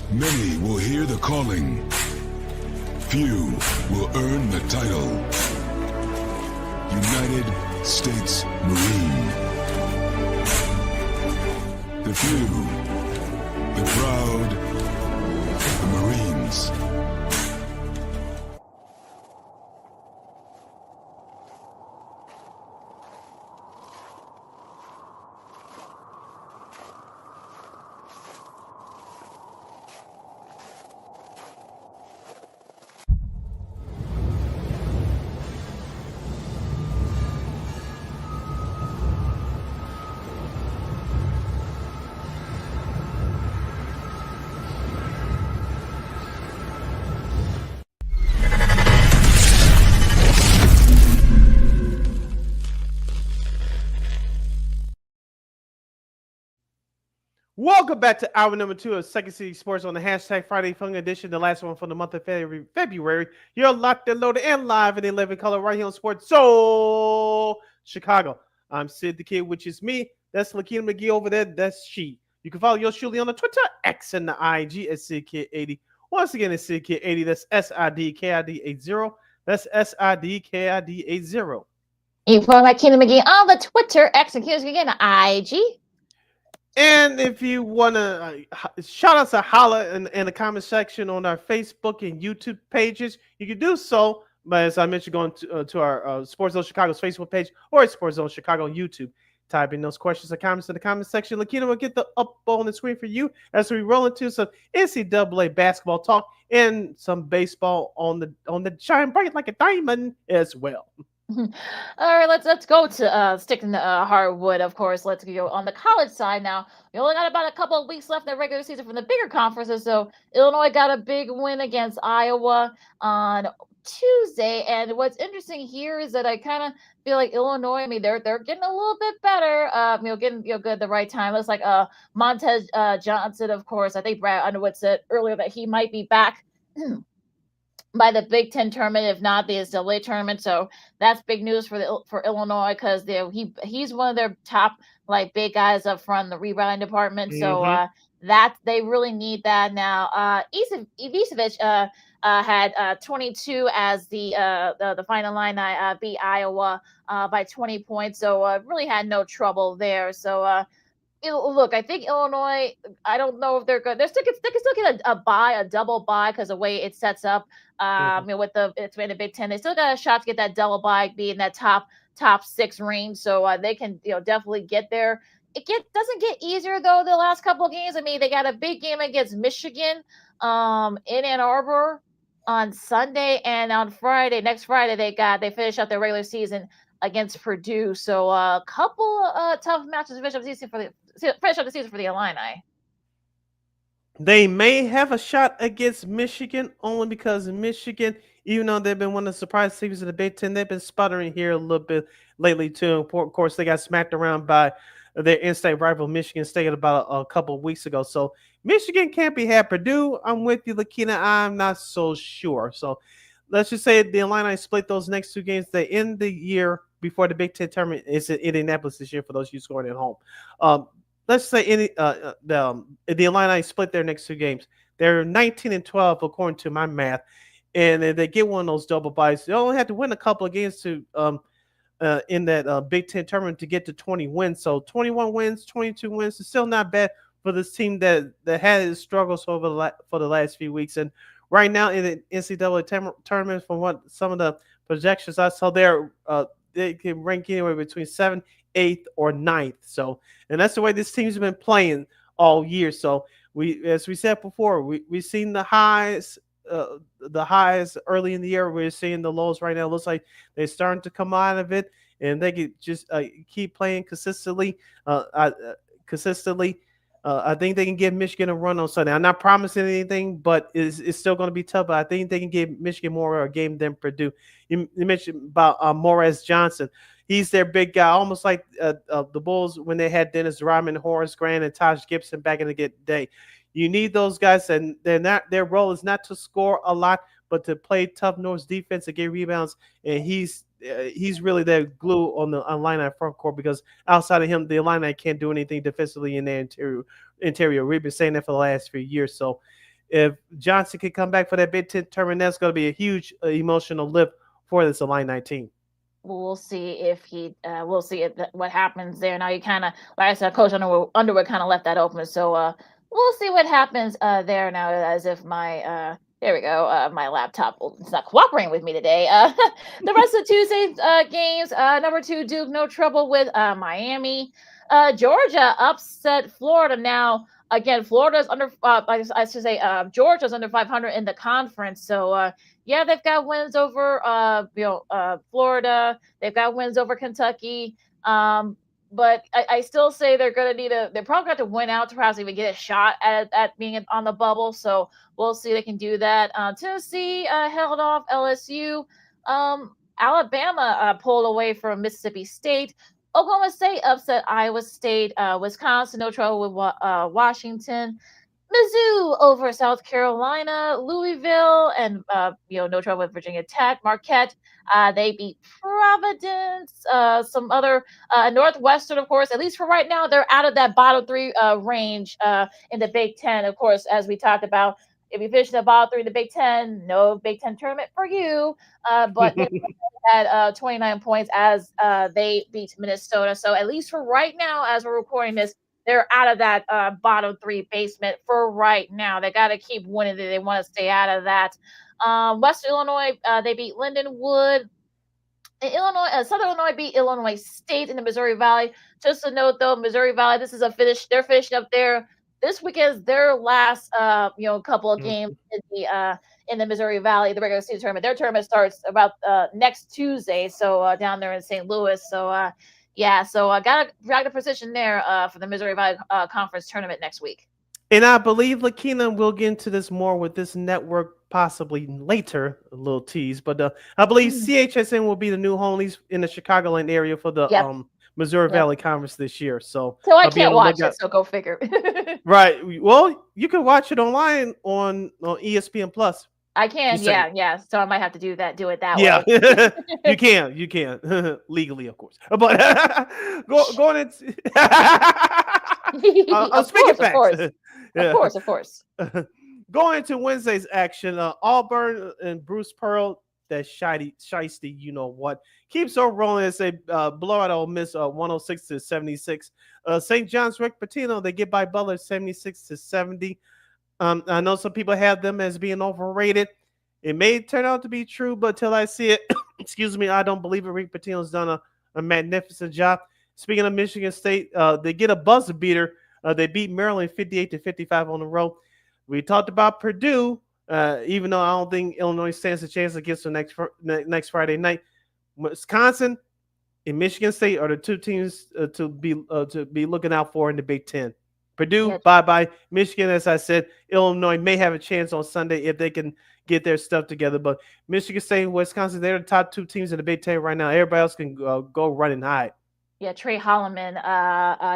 Many will hear the calling. Few will earn the title. United States Marine. The few, the proud, the Marines. Welcome back to hour number 2 of Second City Sports on the hashtag Friday Fun Edition, the last one for the month of February. You're locked and loaded and live in 11 color right here on Sports Soul Chicago. I'm Sid the Kid, which is me. That's Lakina McGee over there. That's she. You can follow yours truly on the Twitter, X, and the IG at SidKid80. Once again, it's SidKid80. That's SIDKID80. That's SIDKID80. You can follow my Lakina McGee on the Twitter, X, and again, the IG. And if you want to shout out to holla in the comment section on our Facebook and YouTube pages, you can do so. But as I mentioned, going to our Sports Zone Chicago's Facebook page or Sports Zone Chicago on YouTube. Type in those questions or comments in the comment section. Lakina will get the up on the screen for you as we roll into some NCAA basketball talk and some baseball on the shine bright like a diamond as well. All right, let's go to sticking to hardwood. Of course, let's go on the college side now. We only got about a couple of weeks left in the regular season from the bigger conferences. So Illinois got a big win against Iowa on Tuesday, and what's interesting here is that I kind of feel like Illinois. I mean, they're getting a little bit better. Getting good at the right time. Looks like Montez Johnson, of course. I think Brad Underwood said earlier that he might be back by the Big Ten tournament, if not the NCAA tournament. So that's big news for Illinois because he's one of their top big guys up front in the rebounding department. Mm-hmm. So that they really need that now. Ivicevic had 22 as the final line. I beat Iowa by 20 points. So really had no trouble there. So. Look, I think Illinois. I don't know if they're good. They can still get a double bye because the way it sets up. With it's in the Big Ten, they still got a shot to get that double bye, be in that top 6 range. So they can definitely get there. Doesn't get easier though. The last couple of games. I mean, they got a big game against Michigan, in Ann Arbor on Sunday, and on next Friday they finish up their regular season against Purdue. So a couple tough matches to finish up the season for the Illini. They may have a shot against Michigan only because Michigan, even though they've been one of the surprise teams in the Big Ten, they've been sputtering here a little bit lately too. Of course, they got smacked around by their in-state rival Michigan State about a couple of weeks ago. So Michigan can't be had. Purdue, I'm with you, Lakina. I'm not so sure. So let's just say the Illini split those next 2 games. They end the year before the Big Ten tournament is in Indianapolis this year for those of you scoring at home. Let's say the Illini split their next 2 games. They're 19-12 according to my math. and if they get one of those double byes, they only have to win a couple of games to in that Big Ten tournament to get to 20 wins. So 21 wins, 22 wins is still not bad for this team that had its struggles over for the last few weeks. And right now in the NCAA tournament, from what some of the projections I saw, they can rank anywhere between 7th, 8th, or 9th. So, and that's the way this team's been playing all year. So as we said before, we've seen the highs early in the year. We're seeing the lows right now. It looks like they're starting to come out of it, and they could just keep playing consistently. I think they can give Michigan a run on Sunday. I'm not promising anything, but it's still going to be tough. But I think they can give Michigan more of a game than Purdue. You mentioned about Morris Johnson. He's their big guy, almost like the Bulls when they had Dennis Rodman, Horace Grant, and Taj Gibson back in the day. You need those guys, and their role is not to score a lot, but to play tough nose defense and get rebounds. And he's really their glue on the Illini front court, because outside of him, the Illini can't do anything defensively in their interior. We've been saying that for the last few years. So if Johnson can come back for that Big Ten tournament, that's going to be a huge emotional lift for this Illini team. We'll see if we'll see what happens there. Now you kind of, like I said, Coach Underwood kind of left that open. So we'll see what happens there now. As if my there we go, my laptop is not cooperating with me today. The rest of Tuesday's games, number 2 Duke, no trouble with Miami. Georgia upset Florida. Now again, Florida's under. I should say Georgia's under 500 in the conference. So yeah, they've got wins over Florida. They've got wins over Kentucky. But I still say they're going to need they're probably going to win out to perhaps even get a shot at being on the bubble. So we'll see if they can do that. Tennessee held off LSU. Alabama pulled away from Mississippi State. Oklahoma State upset Iowa State. Wisconsin, no trouble with Washington. Mizzou over South Carolina. Louisville and no trouble with Virginia Tech. Marquette, they beat Providence. Some other Northwestern, of course. At least for right now, they're out of that bottom 3 range in the Big Ten. Of course, as we talked about, if you finish the bottom 3 in the Big Ten, no Big Ten tournament for you. But they had 29 points as they beat Minnesota. So at least for right now, as we're recording this, they're out of that bottom 3 basement for right now. They got to keep winning. They want to stay out of that. Western Illinois, they beat Lindenwood. Southern Illinois beat Illinois State in the Missouri Valley. Just a note, though, Missouri Valley, this is a finish. They're finishing up there. This weekend is their last, couple of games in the Missouri Valley, the regular season tournament. Their tournament starts about next Tuesday, so down there in St. Louis. So, yeah, so I got a position there for the Missouri Valley Conference tournament next week. And I believe Lakina will get into this more with this network possibly later, a little tease. But I believe CHSN will be the new homies in the Chicagoland area for the Missouri Valley Conference this year. So I can't watch it, so go figure. Right. Well, you can watch it online on ESPN Plus. I can, yeah. So I might have to do it that way. Yeah, you can legally, of course. But going into, I'm speaking facts. Of course. Going into Wednesday's action, Auburn and Bruce Pearl, that shiesty, you know what, keeps on rolling as they blow out Ole Miss 106-76. St. John's Rick Pitino, they get by Butler 76-70. I know some people have them as being overrated. It may turn out to be true, but until I see it, excuse me, I don't believe it. Rick Pitino's done a magnificent job. Speaking of Michigan State, they get a buzzer beater. They beat Maryland 58-55 on the road. We talked about Purdue, even though I don't think Illinois stands a chance against them next Friday night. Wisconsin and Michigan State are the 2 teams to be looking out for in the Big Ten. Purdue, bye-bye. Michigan, as I said, Illinois may have a chance on Sunday if they can get their stuff together. But Michigan State and Wisconsin, they're the top 2 teams in the Big Ten right now. Everybody else can go run and hide. Yeah, Trey Holloman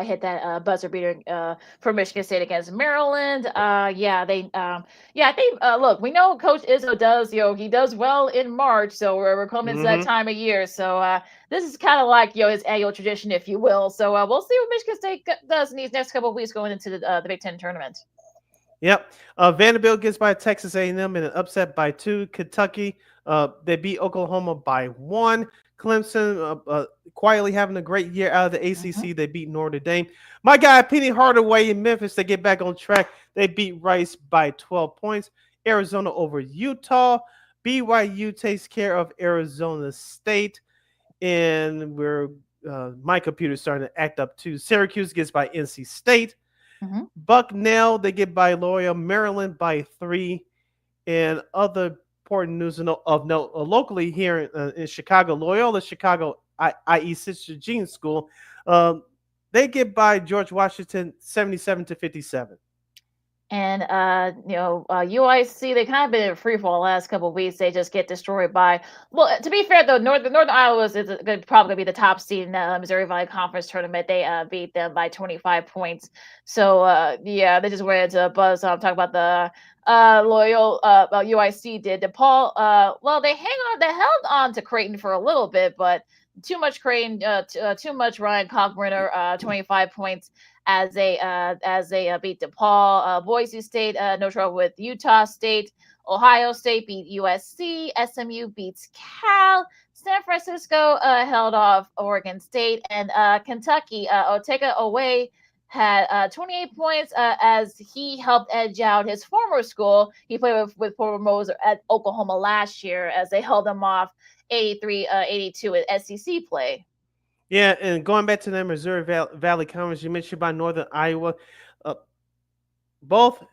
hit that buzzer beater for Michigan State against Maryland. I think look, we know Coach Izzo does, he does well in March, so we're coming to that time of year. So this is kind of like his annual tradition, if you will. So we'll see what Michigan State does in these next couple of weeks going into the Big Ten tournament. Yep. Vanderbilt gets by Texas A&M in an upset by 2. Kentucky, they beat Oklahoma by 1. Clemson quietly having a great year out of the ACC. They beat Notre Dame. My guy Penny Hardaway in Memphis, they get back on track. They beat Rice by 12 points. Arizona over Utah. BYU takes care of Arizona State. And my computer's starting to act up too. Syracuse gets by NC State. Bucknell, they get by Loyola. Maryland by 3. And other important news of note locally here in Chicago, Loyola Chicago, i.e. Sister Jean School, they get by George Washington 77-57. And UIC, they kind of been in free fall the last couple of weeks. They just get destroyed by. Well, to be fair though, Northern Iowa is probably gonna be the top seed in the Missouri Valley Conference tournament. They beat them by 25 points. So they just went into a buzz. I'm talking about the Loyola UIC did. DePaul, they held on to Creighton for a little bit, but too much Creighton, too much Ryan Kalkbrenner, 25 points as they beat DePaul. Boise State, no trouble with Utah State. Ohio State beat USC. SMU beats Cal. San Francisco held off Oregon State. And Kentucky, Oteka Owe had 28 points as he helped edge out his former school. He played with Porter Moser at Oklahoma last year as they held him off 83-82 at SEC play. Yeah, and going back to the Missouri Valley Conference, you mentioned about Northern Iowa. Both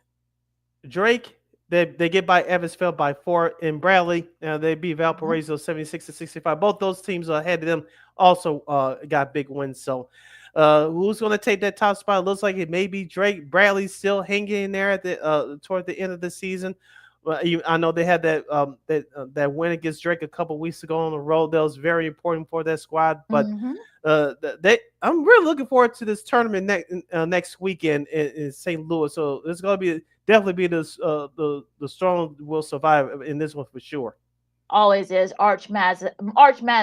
Drake, they get by Evansville by 4, and Bradley, they beat Valparaiso 76-65. Both those teams ahead of them also got big wins. So who's going to take that top spot? It looks like it may be Drake. Bradley's still hanging in there at toward the end of the season. Well, I know they had that win against Drake a couple weeks ago on the road. That was very important for that squad. But I'm really looking forward to this tournament next weekend in St. Louis. So it's going to definitely be the strong will survive in this one for sure. Always is. Arch Maz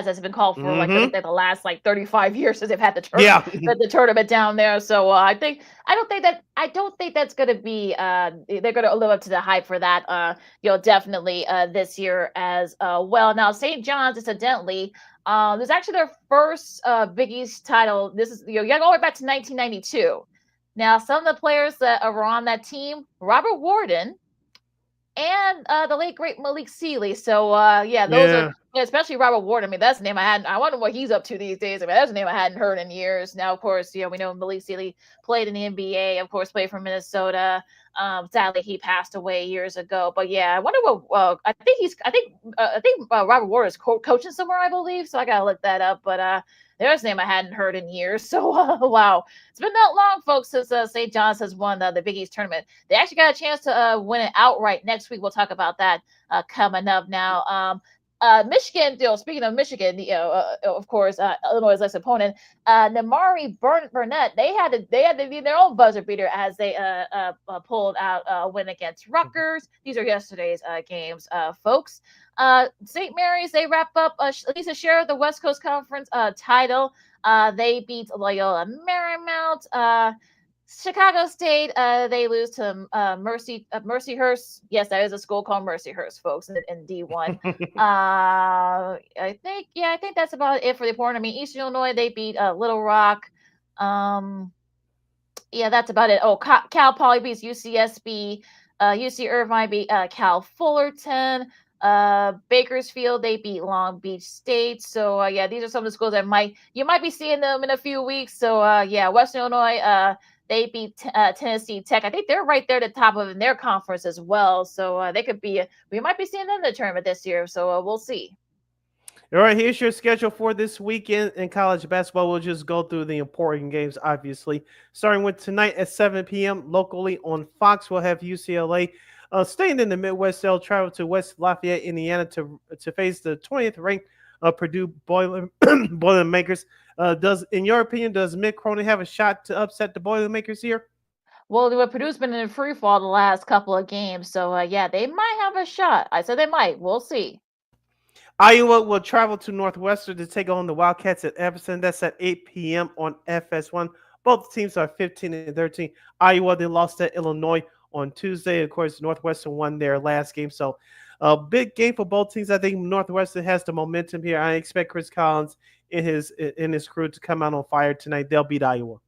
has been called for like the last 35 years since they've had the tournament, the tournament down there. So I don't think that's going to be they're going to live up to the hype for that. Definitely this year as well. Now St. John's, incidentally, this is actually their first Big East title. This is you got to go way back to 1992. Now some of the players that were on that team, Robert Warden and the late great Malik Sealy. So those are especially Robert Ward. I mean, that's a name I hadn't. I wonder what he's up to these days. I mean, that's a name I hadn't heard in years. Now, of course, we know Malik Sealy played in the NBA. Of course, played for Minnesota. Sadly, he passed away years ago. But yeah, I wonder what. I think Robert Ward is coaching somewhere, I believe. So I gotta look that up. But there's a name I hadn't heard in years. So wow, it's been that long, folks, since St. John's has won the Big East tournament. They actually got a chance to win it outright next week. We'll talk about that coming up now. Michigan, speaking of Michigan, of course, Illinois' next opponent, Namari Burnett, they had to be their own buzzer beater as they pulled out a win against Rutgers. These are yesterday's games, folks. St. Mary's, they wrap up at least a share of the West Coast Conference title. They beat Loyola Marymount. Chicago State, they lose to Mercyhurst. Yes, there is a school called Mercyhurst, folks, in D1. I think that's about it for the important. I mean, Eastern Illinois, they beat Little Rock. That's about it. Oh, Cal Poly beats UCSB. UC Irvine beat Cal Fullerton. Bakersfield, they beat Long Beach State. So these are some of the schools that you might be seeing them in a few weeks. So Western Illinois, they beat Tennessee Tech. I think they're right there at the top of their conference as well. So we might be seeing them in the tournament this year. So we'll see. All right, here's your schedule for this weekend in college basketball. We'll just go through the important games, obviously. Starting with tonight at 7 p.m. locally on Fox, we'll have UCLA. Staying in the Midwest, they'll travel to West Lafayette, Indiana to face the 20th ranked Purdue Boilermakers. In your opinion, does Mick Cronin have a shot to upset the Boilermakers here? Well, Purdue's been in free fall the last couple of games, so they might have a shot. I said they might. We'll see. Iowa will travel to Northwestern to take on the Wildcats at Everson. That's at 8 p.m. on FS1. Both teams are 15-13. Iowa, they lost to Illinois on Tuesday. Of course, Northwestern won their last game, so a big game for both teams. I think Northwestern has the momentum here. I expect Chris Collins and his crew to come out on fire tonight. They'll beat Iowa.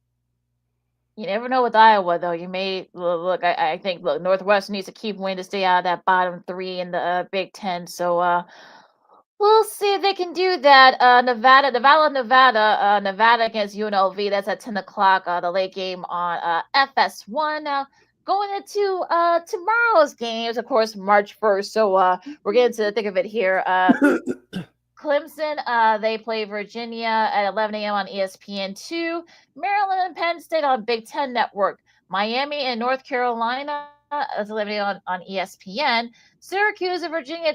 You never know with Iowa, though. You may look. I think look, Northwestern needs to keep winning to stay out of that bottom three in the Big Ten. So we'll see if they can do that. Nevada against UNLV. That's at 10 o'clock. The late game on FS1. Now going into tomorrow's games, of course, March 1st. So we're getting to the thick of it here. Clemson, they play Virginia at 11 a.m. on ESPN2. Maryland and Penn State on Big Ten Network. Miami and North Carolina at 11 a.m. on ESPN. Syracuse and Virginia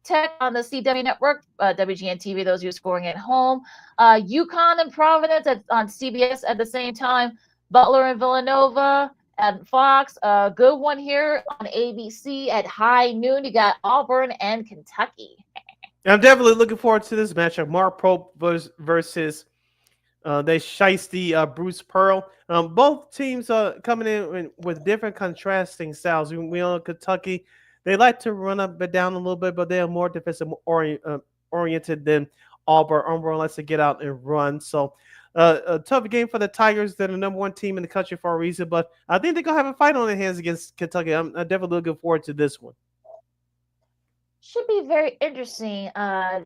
Tech on the CW Network, WGN TV, those of you scoring at home. UConn and Providence on CBS at the same time. Butler and Villanova at Fox. Good one here on ABC at high noon. You got Auburn and Kentucky. I'm definitely looking forward to this matchup. Mark Pope versus they shiesty Bruce Pearl. Both teams are coming in with different contrasting styles. We know Kentucky, they like to run up and down a little bit, but they are more defensive oriented than Auburn. Auburn likes to get out and run. So a tough game for the Tigers. They're the number one team in the country for a reason, but I think they're going to have a fight on their hands against Kentucky. I'm definitely looking forward to this one. Should be very interesting at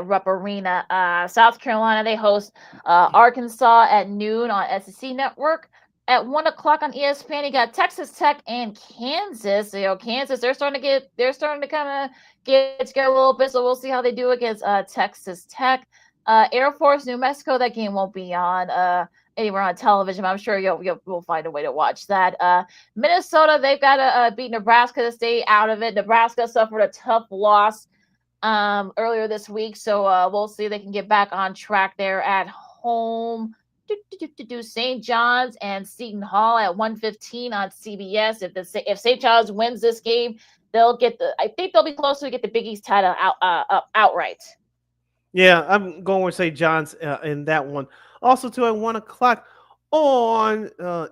Rupp Arena. South Carolina, they host Arkansas at noon on SEC Network. At 1 o'clock on ESPN, you got Texas Tech and Kansas. Kansas, they're starting to kind of get together a little bit, so we'll see how they do against Texas Tech. Air Force, New Mexico, that game won't be on anywhere on television, but I'm sure you'll find a way to watch that. Minnesota, they've got to beat Nebraska to stay out of it. Nebraska suffered a tough loss earlier this week, so we'll see if they can get back on track there at home. St. John's and Seton Hall at 1:15 on CBS. If St. John's wins this game, I think they'll be close to get the Big East title outright. Yeah, I'm going with St. John's in that one. Also, too, at 1 o'clock on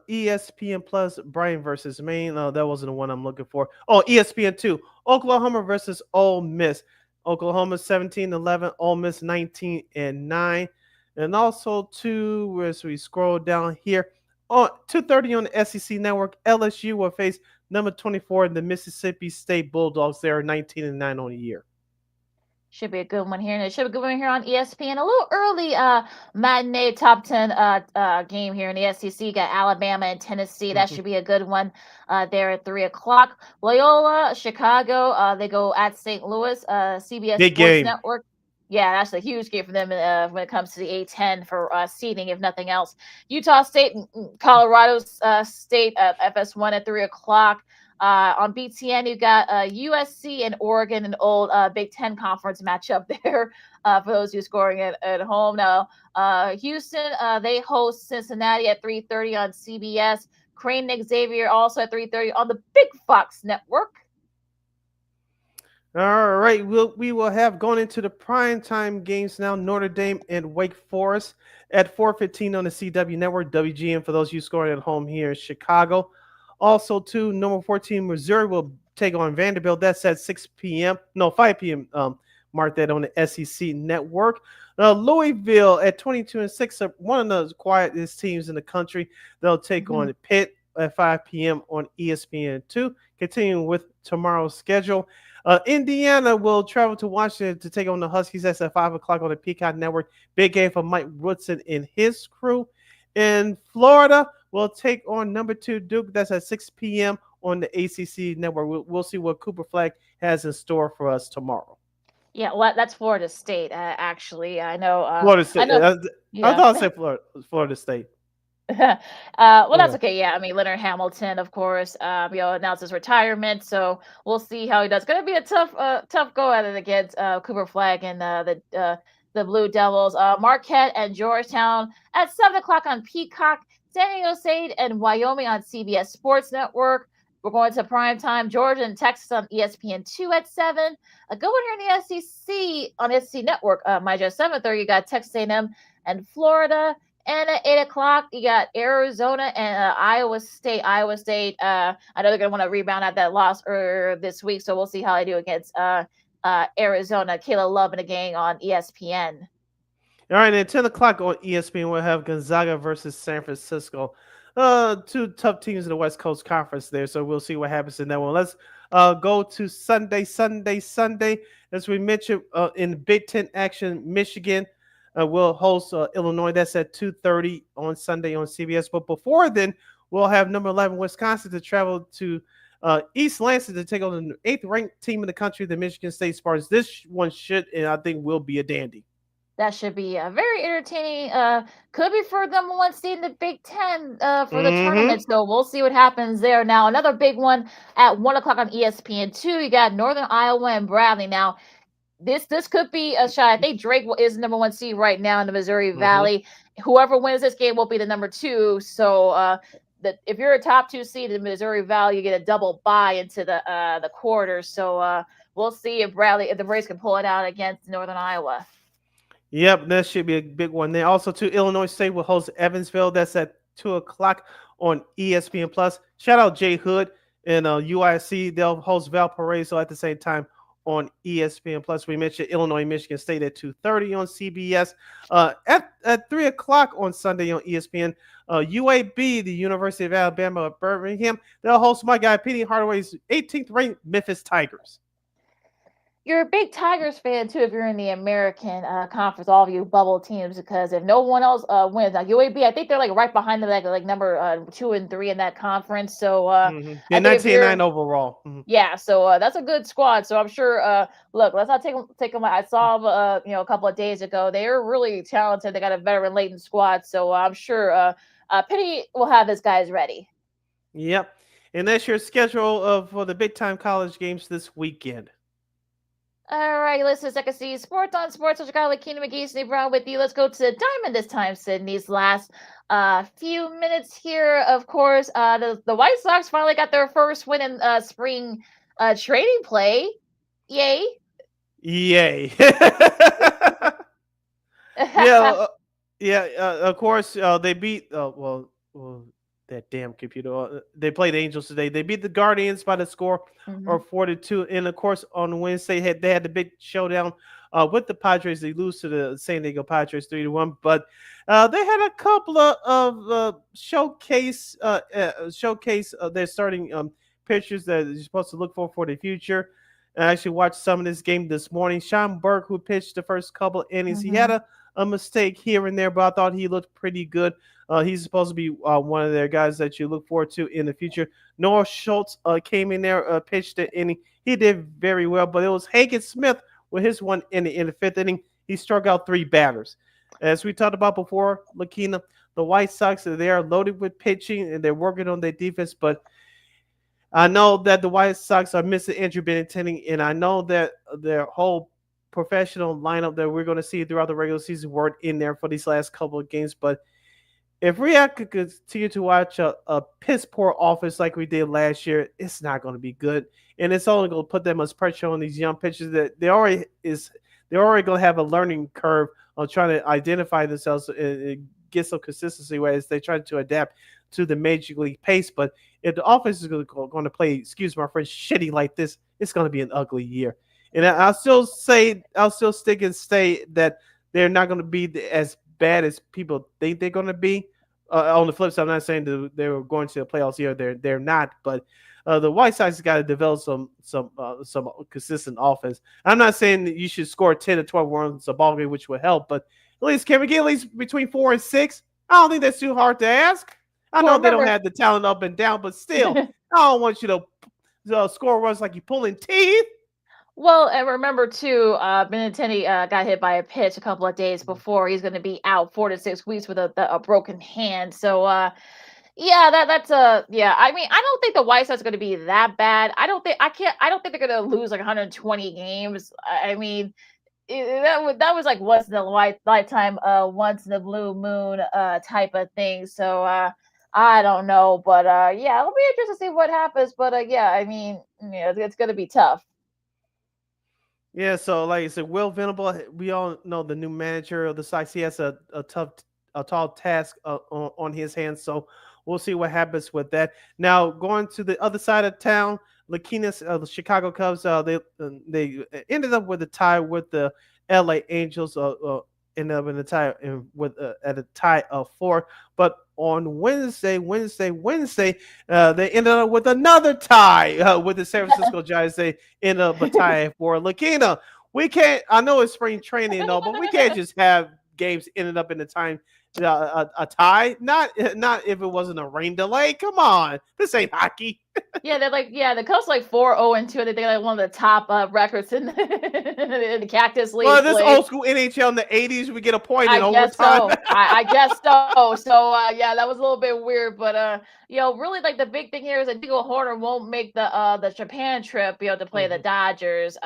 ESPN Plus, Brian versus Maine. That wasn't the one I'm looking for. Oh, ESPN2, Oklahoma versus Ole Miss. Oklahoma 17-11, Ole Miss 19-9. And also, too, as we scroll down here, on 2:30 on the SEC Network, LSU will face number 24 in the Mississippi State Bulldogs. They are 19-9 on the year. Should be a good one here. And it should be a good one here on ESPN. A little early matinee top 10 game here in the SEC. Got Alabama and Tennessee. That should be a good one there at 3 o'clock. Loyola, Chicago, they go at St. Louis, CBS Big Sports game. Network. Yeah, that's a huge game for them when it comes to the A10 for seeding, if nothing else. Utah State and Colorado State FS1 at 3 o'clock. On BTN, you got USC and Oregon, an old Big Ten conference matchup there for those who are scoring at home. Now, Houston, they host Cincinnati at 3:30 on CBS. Crane and Xavier also at 3:30 on the Big Fox Network. All right, we will have gone into the primetime games now. Notre Dame and Wake Forest at 4:15 on the CW Network. WGN for those of you scoring at home here in Chicago. Also, too, number 14 Missouri will take on Vanderbilt. That's at 5 p.m. Mark that on the SEC Network. Louisville at 22-6, one of the quietest teams in the country. They'll take on Pitt at 5 p.m. on ESPN2. Continuing with tomorrow's schedule. Indiana will travel to Washington to take on the Huskies. That's at 5 o'clock on the Peacock Network. Big game for Mike Woodson and his crew. In Florida, we'll take on number 2 Duke. That's at 6 p.m. on the ACC Network. We'll see what Cooper Flag has in store for us tomorrow. Yeah, well, that's Florida State, actually. I know. Florida State. I thought I said Florida State. That's okay. Yeah, I mean, Leonard Hamilton, of course, announced his retirement, so we'll see how he does. It's going to be a tough go at it against Cooper Flag and the Blue Devils. Marquette and Georgetown at 7 o'clock on Peacock. San Diego State and Wyoming on CBS Sports Network. We're going to primetime. Georgia and Texas on ESPN2 at 7. A good one here in the SEC on SEC Network. My just 7:30, you got Texas A&M and Florida. And at 8 o'clock, you got Arizona and Iowa State. Iowa State, I know they're going to want to rebound at that loss earlier this week, so we'll see how they do against Arizona. Kayla Love and the gang on ESPN. All right, at 10 o'clock on ESPN, we'll have Gonzaga versus San Francisco. Two tough teams in the West Coast Conference there, so we'll see what happens in that one. Let's go to Sunday. As we mentioned in Big Ten action, Michigan will host Illinois. That's at 2:30 on Sunday on CBS. But before then, we'll have number 11 Wisconsin to travel to East Lansing to take on the 8th-ranked team in the country, the Michigan State Spartans. This one should, and I think, will be a dandy. That should be very entertaining. Could be for number one seed in the Big Ten for the Mm-hmm. tournament. So we'll see what happens there. Now, another big one at 1 o'clock on ESPN2. You got Northern Iowa and Bradley. Now, this could be a shot. I think Drake is the number one seed right now in the Missouri Valley. Whoever wins this game will be the number two. So if you're a top two seed in the Missouri Valley, you get a double bye into the quarters. So we'll see if the Braves can pull it out against Northern Iowa. Yep, that should be a big one there. Also, too, Illinois State will host Evansville. That's at 2 o'clock on ESPN Plus. Shout out Jay Hood and UIC. They'll host Valparaiso at the same time on ESPN Plus. We mentioned Illinois, Michigan State at 2:30 on CBS. At 3 o'clock on Sunday on ESPN, UAB, the University of Alabama at Birmingham, they'll host my guy Penny Hardaway's 18th ranked Memphis Tigers. You're a big Tigers fan too if you're in the American Conference, all of you bubble teams, because if no one else wins, now UAB, I think they're like right behind them, like number 2 and 3 in that conference. So yeah, 19-9 overall. Yeah, so that's a good squad. So I'm sure. Look, let's not take them. I saw them, a couple of days ago. They're really talented. They got a veteran laden squad. So I'm sure Penny will have his guys ready. Yep, and that's your schedule for the big time college games this weekend. All right, listen, Second C Sports on Sports with Chicago, Keenan McGee, Sydney Brown with you. Let's go to the Diamond this time, Sydney's last few minutes here. Of course, the White Sox finally got their first win in spring trading play. Yay. Yay. Of course, they beat, that damn computer. They played the Angels today. They beat the Guardians by the score of 4-2. And of course, on Wednesday, they had the big showdown with the Padres. They lose to the San Diego Padres 3-1. But they had a couple of showcase their starting pitchers that you're supposed to look for the future. I actually watched some of this game this morning. Sean Burke, who pitched the first couple innings, he had a mistake here and there, but I thought he looked pretty good. He's supposed to be one of their guys that you look forward to in the future. Noah Schultz came in there, pitched the inning. He did very well, but it was Hagen Smith with his one inning in the fifth inning. He struck out 3 batters. As we talked about before, Lakina, the White Sox, they are loaded with pitching, and they're working on their defense, but I know that the White Sox are missing Andrew Benintendi, and I know that their whole professional lineup that we're going to see throughout the regular season weren't in there for these last couple of games, but if we have to continue to watch a piss poor offense like we did last year, it's not going to be good, and it's only going to put that much pressure on these young pitchers that they're already going to have a learning curve on trying to identify themselves and get some consistency as they try to adapt to the major league pace. But if the offense is going to play, excuse my French, shitty like this, it's going to be an ugly year. And I'll still stick and say that they're not going to be as bad as people think they're going to be. On the flip side, I'm not saying that they're going to the playoffs here. They're not, but the White Sox got to develop some consistent offense. I'm not saying that you should score 10 to 12 runs a ball game, which would help, but at least can we get at least between 4 and 6? I don't think that's too hard to ask. I know they don't have the talent up and down, but still, I don't want you to score runs like you're pulling teeth. Well, and remember too, Benintendi got hit by a pitch a couple of days before. He's going to be out 4 to 6 weeks with a broken hand. So, yeah, that's yeah. I mean, I don't think the White Sox are going to be that bad. I don't think they're going to lose like 120 games. I mean, that was like once in a lifetime, once in a blue moon type of thing. So, I don't know, but yeah, it'll be interesting to see what happens. But yeah, I mean, it's going to be tough. Yeah, so like I said, Will Venable, we all know the new manager of the Sox. He has a tough tall task on his hands. So we'll see what happens with that. Now going to the other side of town, the Chicago Cubs, they ended up with a tie with the L.A. Angels. Ended up in a tie at a tie of 4. But on Wednesday, they ended up with another tie with the San Francisco Giants. They ended up a tie for Lakina. We can't. I know it's spring training and all, but we can't just have games ended up in the time a tie. Not if it wasn't a rain delay. Come on, this ain't hockey. Yeah, the Cubs 4-0-2. I think they're one of the top records in in the Cactus League. Well, this old school NHL in the '80s, we get a point in overtime. So. I guess so. So yeah, that was a little bit weird, but really the big thing here is that Nico Horner won't make the Japan trip, to play the Dodgers.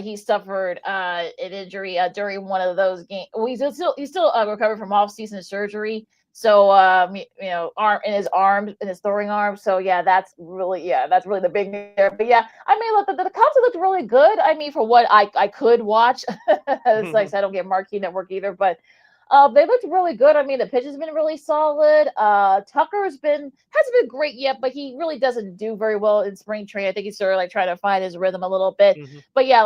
He suffered an injury during one of those games. Well, he's still recovering from off-season surgery. So arm in his throwing arm. So yeah, that's really the big thing there. But yeah, I mean, look, the Cubs looked really good. I mean, for what I could watch, it's like I don't get Marquee Network either, but they looked really good. I mean, the pitch has been really solid. Tucker hasn't been great yet, but he really doesn't do very well in spring training. I think he's sort of trying to find his rhythm a little bit. But yeah,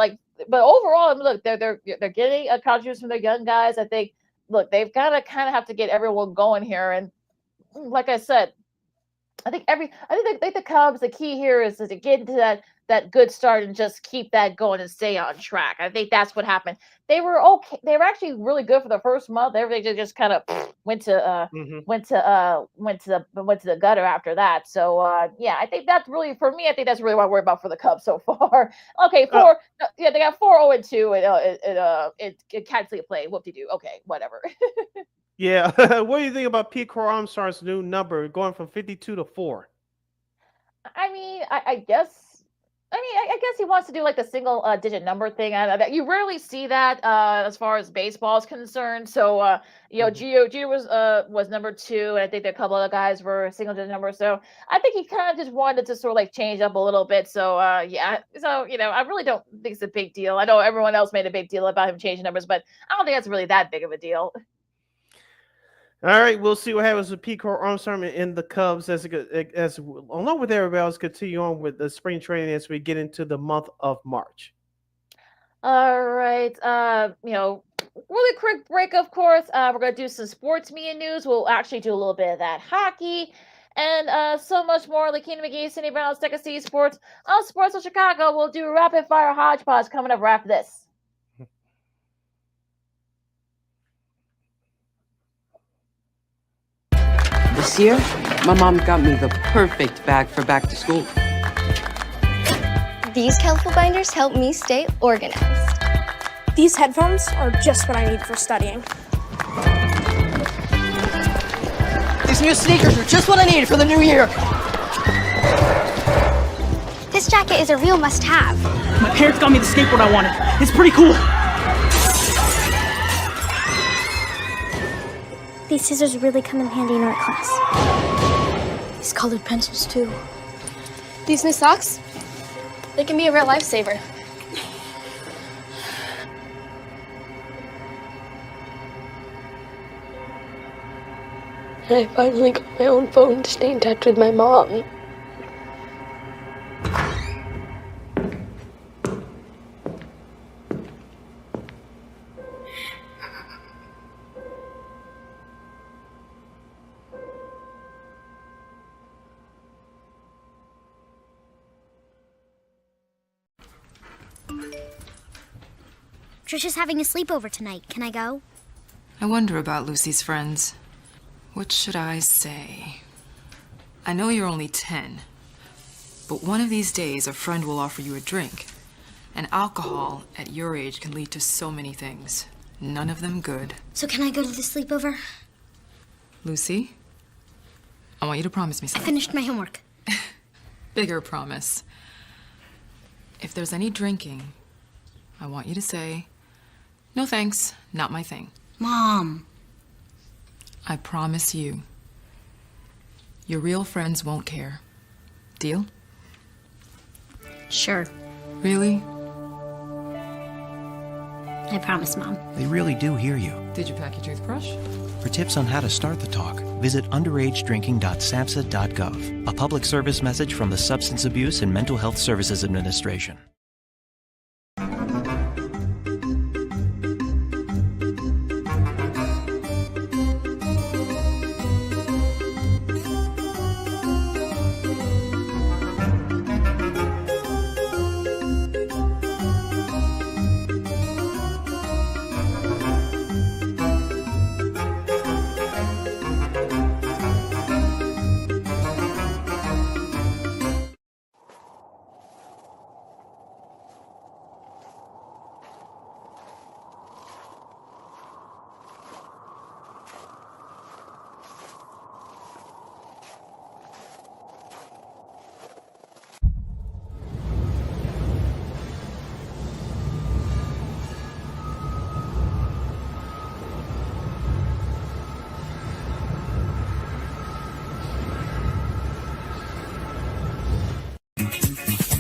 but overall, I mean, look, they're getting a contribution from their young guys. I think. Look, they've got to kind of have to get everyone going here, and like I said, I think the Cubs. The key here is to get into that good start and just keep that going and stay on track. I think that's what happened. They were okay. They were actually really good for the first month. Everything just kind of went to the gutter after that. So yeah, I think that's really for me. I think that's really what I worry about for the Cubs so far. Okay, they got 4-0-2 in Cat League play. What do you do? Okay, whatever. Yeah. What do you think about Pete Crow Armstrong's new number going from 52 to 4? I mean, I guess he wants to do the single digit number thing. You rarely see that as far as baseball is concerned. So Gio was number 2, and I think a couple of guys were single digit numbers. So I think he kind of just wanted to sort of change up a little bit. So yeah. So I really don't think it's a big deal. I know everyone else made a big deal about him changing numbers, but I don't think that's really that big of a deal. All right, we'll see what happens with Pete Crow Armstrong in the Cubs as along with everybody else continue on with the spring training as we get into the month of March. All right, really quick break. Of course, we're gonna do some sports media news. We'll actually do a little bit of that hockey and so much more. Lakina McGee, Cindy Brown, Second C Sports on Sports of Chicago. We'll do rapid fire hodgepodge coming up right after this. This year, my mom got me the perfect bag for back to school. These colorful binders help me stay organized. These headphones are just what I need for studying. These new sneakers are just what I needed for the new year. This jacket is a real must-have. My parents got me the skateboard I wanted. It's pretty cool. These scissors really come in handy in art class. These colored pencils, too. These new socks, they can be a real lifesaver. I finally got my own phone to stay in touch with my mom. Trisha's having a sleepover tonight. Can I go? I wonder about Lucy's friends. What should I say? I know you're only 10, but one of these days a friend will offer you a drink. And alcohol at your age can lead to so many things. None of them good. So can I go to the sleepover? Lucy, I want you to promise me I something. finished my homework. Bigger promise. If there's any drinking, I want you to say, "No thanks, not my thing." Mom. I promise you, your real friends won't care. Deal? Sure. Really? I promise, Mom. They really do hear you. Did you pack your toothbrush? For tips on how to start the talk, visit underagedrinking.samhsa.gov, a public service message from the Substance Abuse and Mental Health Services Administration.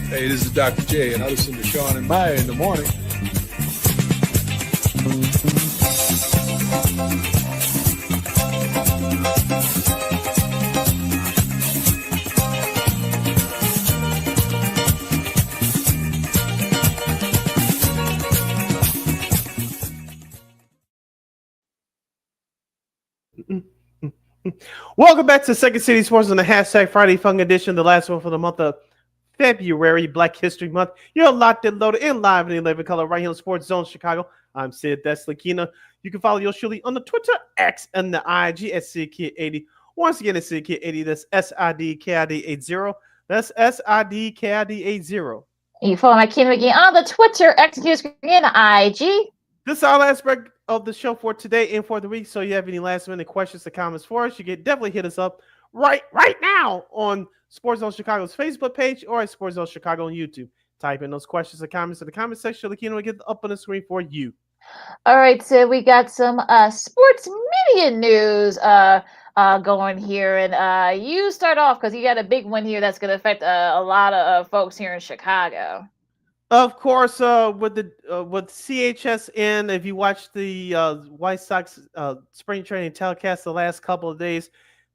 Hey, this is Dr. J, and I listen to Sean and Maya in the morning. Welcome back to Second City Sports on the hashtag Friday Fun Edition, the last one for the month of February, Black History Month. You're locked and loaded in live in 11 color right here on Sports Zone Chicago. I'm Sid Deslakina. You can follow yours truly on the Twitter, X, and the IG at SidKid80. Once again, it's SidKid80. That's SIDKID80. That's SIDKID80. You follow my Kid McGee on the Twitter, Execute and IG. This is our last break of the show for today and for the week. So, you have any last minute questions or comments for us, you can definitely hit us up right now on Sports Zone Chicago's Facebook page or at Sports Zone Chicago on YouTube. Type in those questions or comments in the comment section. Lakina will get up on the screen for you. All right, so we got some sports media news going here, and you start off because you got a big one here that's going to affect a lot of folks here in Chicago. Of course, with CHSN, if you watch the White Sox spring training telecast the last couple of days,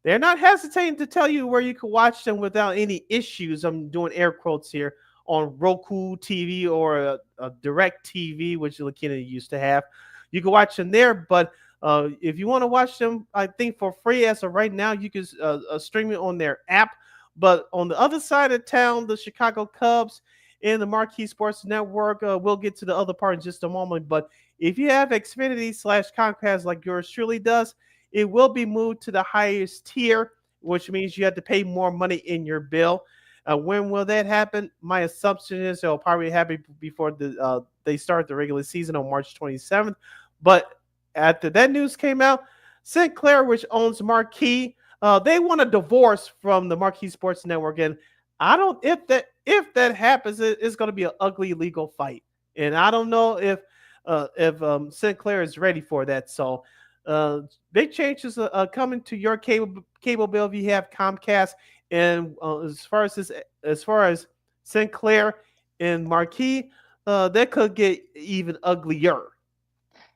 they're not hesitating to tell you where you can watch them without any issues. I'm doing air quotes here on Roku TV or a Direct TV, which Lakina used to have. You can watch them there, but if you want to watch them, I think for free as of right now, you can stream it on their app. But on the other side of town, the Chicago Cubs and the Marquee Sports Network, we'll get to the other part in just a moment. But if you have Xfinity/Comcast like yours truly does, it will be moved to the highest tier, which means you have to pay more money in your bill. When will that happen? My assumption is it'll probably happen before they start the regular season on March 27th. But after that news came out, Sinclair, which owns Marquee, they want a divorce from the Marquee Sports Network, and if that happens, it's going to be an ugly legal fight, and I don't know if Sinclair is ready for that. So big changes are coming to your cable bill if you have Comcast. And as far as Sinclair and Marquee, that could get even uglier.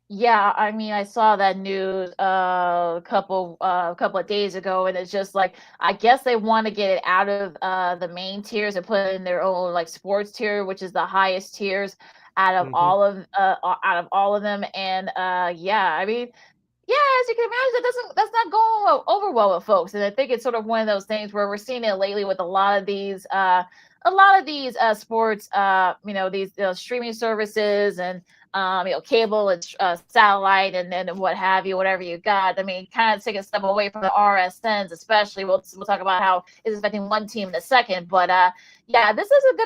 Yeah, I mean, I saw that news a couple of days ago, and it's just like I guess they want to get it out of the main tiers and put it in their own like sports tier, which is the highest tiers out of all of them. And yeah, I mean, yeah, as you can imagine, that's not going over well with folks, and I think it's sort of one of those things where we're seeing it lately with a lot of these sports, these streaming services and cable and satellite and then what have you, whatever you got. I mean, kind of take a step away from the RSNs, especially. We'll talk about how it's affecting one team in a second, but yeah, this isn't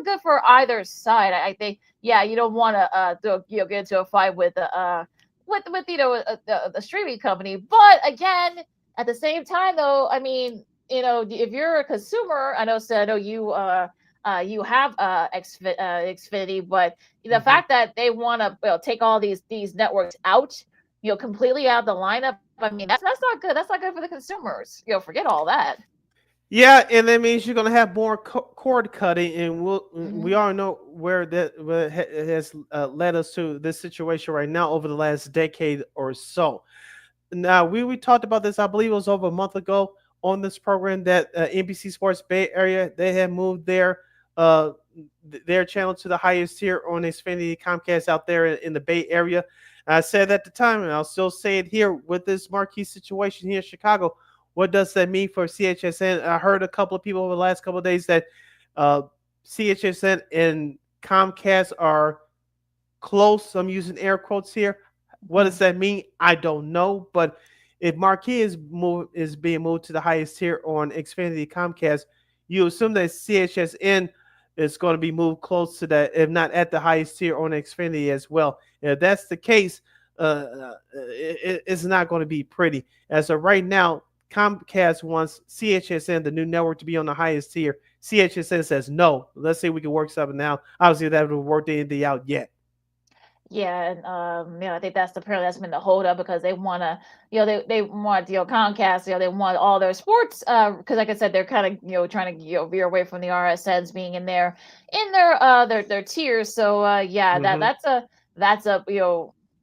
good for either side. I think, yeah, you don't want to get into a fight with the streaming company, but again, at the same time, though, I mean, if you're a consumer, I know you have Xfinity, but the fact that they want to take all these networks out, completely out of the lineup, I mean, that's not good. That's not good for the consumers. Forget all that. Yeah, and that means you're gonna have more cord cutting, and we all know where has led us to this situation right now over the last decade or so. Now we talked about this. I believe it was over a month ago on this program that NBC Sports Bay Area they had moved uh their channel to the highest tier on Xfinity Comcast out there in the Bay Area. I said at the time, and I'll still say it here with this marquee situation here in Chicago. What does that mean for CHSN? I heard a couple of people over the last couple of days that uh, CHSN and Comcast are close. I'm using air quotes here. What does that mean? I don't know. But if Marquee is being moved to the highest tier on Xfinity Comcast, you assume that CHSN is going to be moved close to that, if not at the highest tier on Xfinity as well. If that's the case, it's not going to be pretty. As of right now, Comcast wants CHSN, the new network, to be on the highest tier. CHSN says no. Let's say we can work something out. Obviously, that would work anything out yet. Yeah, and I think apparently that's been the holdup because they want to, they want Comcast, they want all their sports, because like I said, they're kind of trying to veer away from the RSNs being in their tiers. So yeah, that's a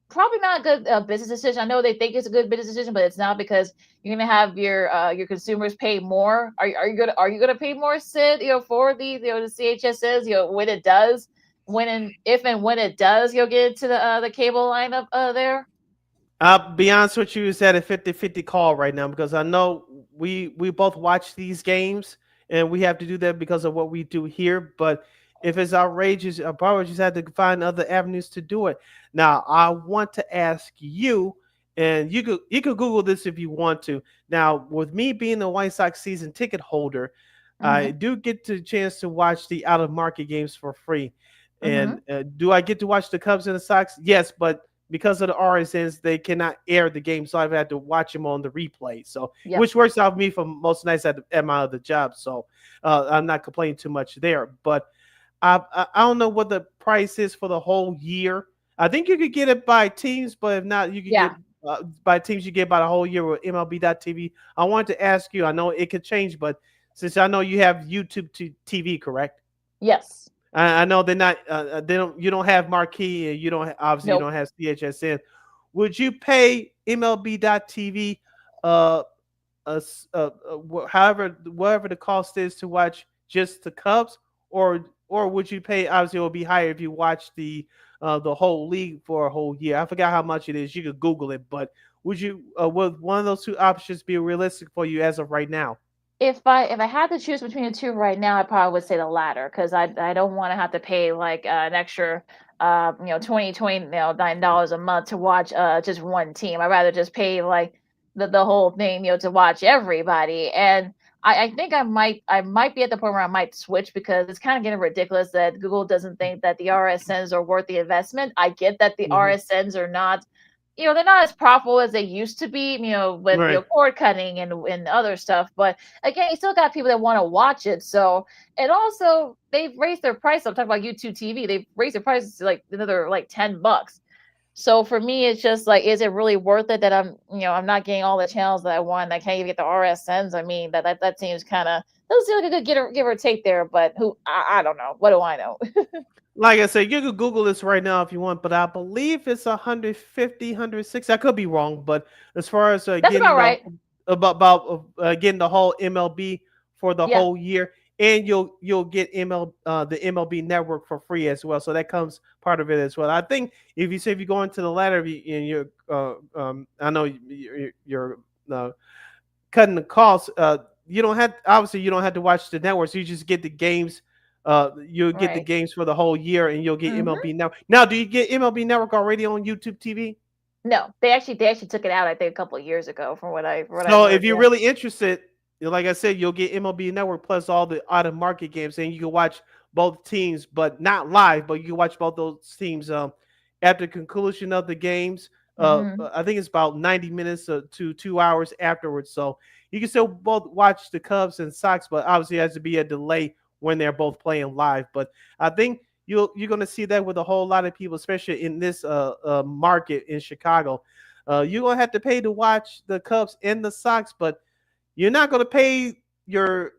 probably not a good business decision. I know they think it's a good business decision, but it's not because you're gonna have your consumers pay more. Are you gonna pay more, Sid? For the CHSs, when it does if and when it does, you'll get into the cable lineup there. I'll be honest with you, it's at a 50-50 call right now because I know we both watch these games and we have to do that because of what we do here. But if it's outrageous, I probably just have to find other avenues to do it. Now, I want to ask you, and you could Google this if you want to. Now, with me being a White Sox season ticket holder, I do get the chance to watch the out of market games for free. And do I get to watch the Cubs and the Sox? Yes, but because of the RSNs, they cannot air the game, so I've had to watch them on the replay. So, which works out for me for most nights at my other job. So, I'm not complaining too much there. But I don't know what the price is for the whole year. I think you could get it by teams, but if not, you could get by teams. You get by the whole year with MLB.TV. I wanted to ask you. I know it could change, but since I know you have YouTube TV, correct? Yes. I know they're not. You don't have Marquee, and you don't obviously you don't have CHSN. Would you pay MLB.TV, however whatever the cost is to watch just the Cubs, or would you pay? Obviously, it will be higher if you watch the whole league for a whole year. I forgot how much it is. You could Google it, but would one of those two options be realistic for you as of right now? If I had to choose between the two right now, I probably would say the latter because I don't want to have to pay like an extra $29 a month to watch just one team. I'd rather just pay like the whole thing, to watch everybody. And I think I might be at the point where I might switch because it's kind of getting ridiculous that Google doesn't think that the RSNs are worth the investment. I get that the RSNs are not, they're not as profitable as they used to be, with cord cutting and other stuff. But again, you still got people that want to watch it. So, and also they've raised their price. I'm talking about YouTube TV. They've raised their prices to like another like $10. So for me, it's just like, is it really worth it that I'm not getting all the channels that I want? I can't even get the RSNs. I mean, that seems kind of, doesn't seem like a good give or take there. But I don't know. What do I know? Like I said, you could Google this right now if you want, but I believe it's 150, 160. I could be wrong, but as far as That's getting about right. getting the whole MLB for the whole year, and you'll get the MLB network for free as well. So that comes part of it as well. I think if you go into the latter, and I know you're cutting the costs. You don't have to watch the networks. You just get the games. You'll get the games for the whole year, and you'll get MLB Network. Now, do you get MLB Network already on YouTube TV? No, they actually took it out. I think a couple of years ago, from what I heard. So, if you're really interested, like I said, you'll get MLB Network plus all the out of market games, and you can watch both teams, but not live. But you can watch both those teams after conclusion of the games. I think it's about 90 minutes to 2 hours afterwards. So you can still both watch the Cubs and Sox, but obviously it has to be a delay when they're both playing live. But I think you're going to see that with a whole lot of people, especially in this market in Chicago. You're going to have to pay to watch the Cubs and the Sox, but you're not going to pay Xfinity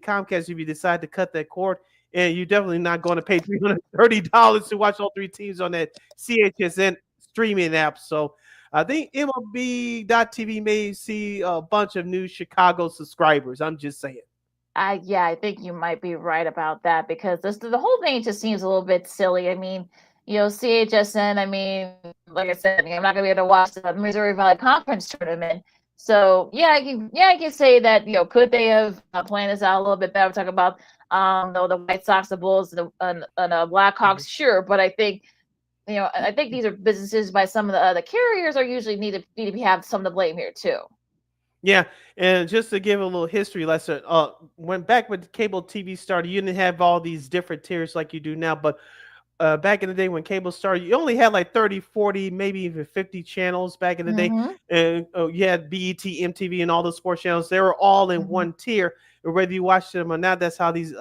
Comcast if you decide to cut that cord, and you're definitely not going to pay $330 to watch all three teams on that CHSN streaming app. So I think MLB.TV may see a bunch of new Chicago subscribers. I'm just saying. Yeah, I think you might be right about that because the whole thing just seems a little bit silly. I mean, CHSN. I mean, like I said, I'm not gonna be able to watch the Missouri Valley Conference tournament. So I can say that could they have planned this out a little bit better? Talk about the White Sox, the Bulls, and the Blackhawks, sure, but I think I think these are businesses by some of the carriers are usually need to have some of the blame here too. Yeah, and just to give a little history lesson, when back when cable TV started, you didn't have all these different tiers like you do now. But back in the day when cable started, you only had like 30, 40, maybe even 50 channels back in the day. Mm-hmm. And you had BET, MTV, and all the sports channels. They were all in one tier. And whether you watched them or not, that's how these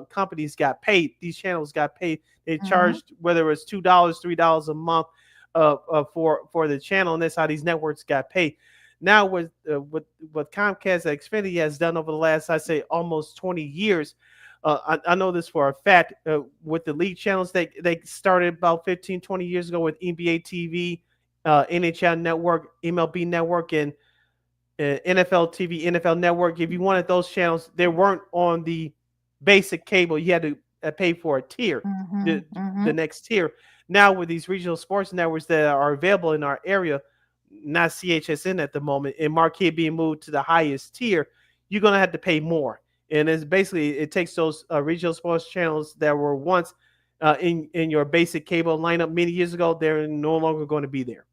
companies got paid. These channels got paid. They charged whether it was $2, $3 a month for the channel, and that's how these networks got paid. Now with what Comcast and Xfinity has done over the last, I say, almost 20 years, I know this for a fact, with the league channels they started about 15, 20 years ago with NBA TV, NHL Network, MLB Network, and NFL TV, NFL Network. If you wanted those channels, they weren't on the basic cable. You had to pay for a tier, the next tier. Now with these regional sports networks that are available in our area, not CHSN at the moment, and Marquee being moved to the highest tier, you're going to have to pay more. And it's basically, it takes those regional sports channels that were once in your basic cable lineup many years ago, they're no longer going to be there.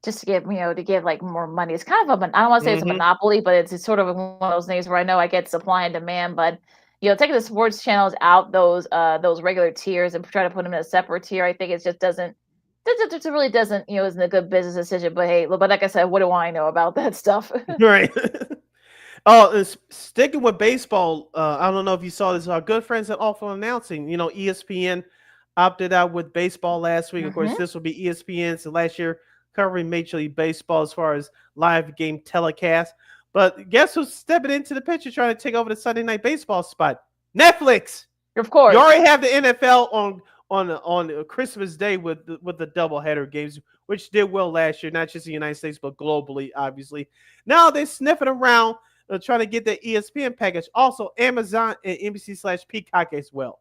Just to give like more money. It's kind of I don't want to say it's a monopoly, but it's sort of one of those things where I know I get supply and demand, but taking the sports channels out those regular tiers and try to put them in a separate tier, I think it just doesn't. It really doesn't, isn't a good business decision. But hey, but like I said, what do I know about that stuff? Right. Oh, sticking with baseball, I don't know if you saw this. Our good friends at Awful Announcing, ESPN opted out with baseball last week. Of course, this will be ESPN's last year covering Major League Baseball as far as live game telecast. But guess who's stepping into the picture trying to take over the Sunday Night Baseball spot? Netflix. Of course. You already have the NFL on Christmas Day with the doubleheader games, which did well last year, not just in the United States, but globally, obviously. Now they're sniffing around trying to get the ESPN package. Also, Amazon and NBC/Peacock as well.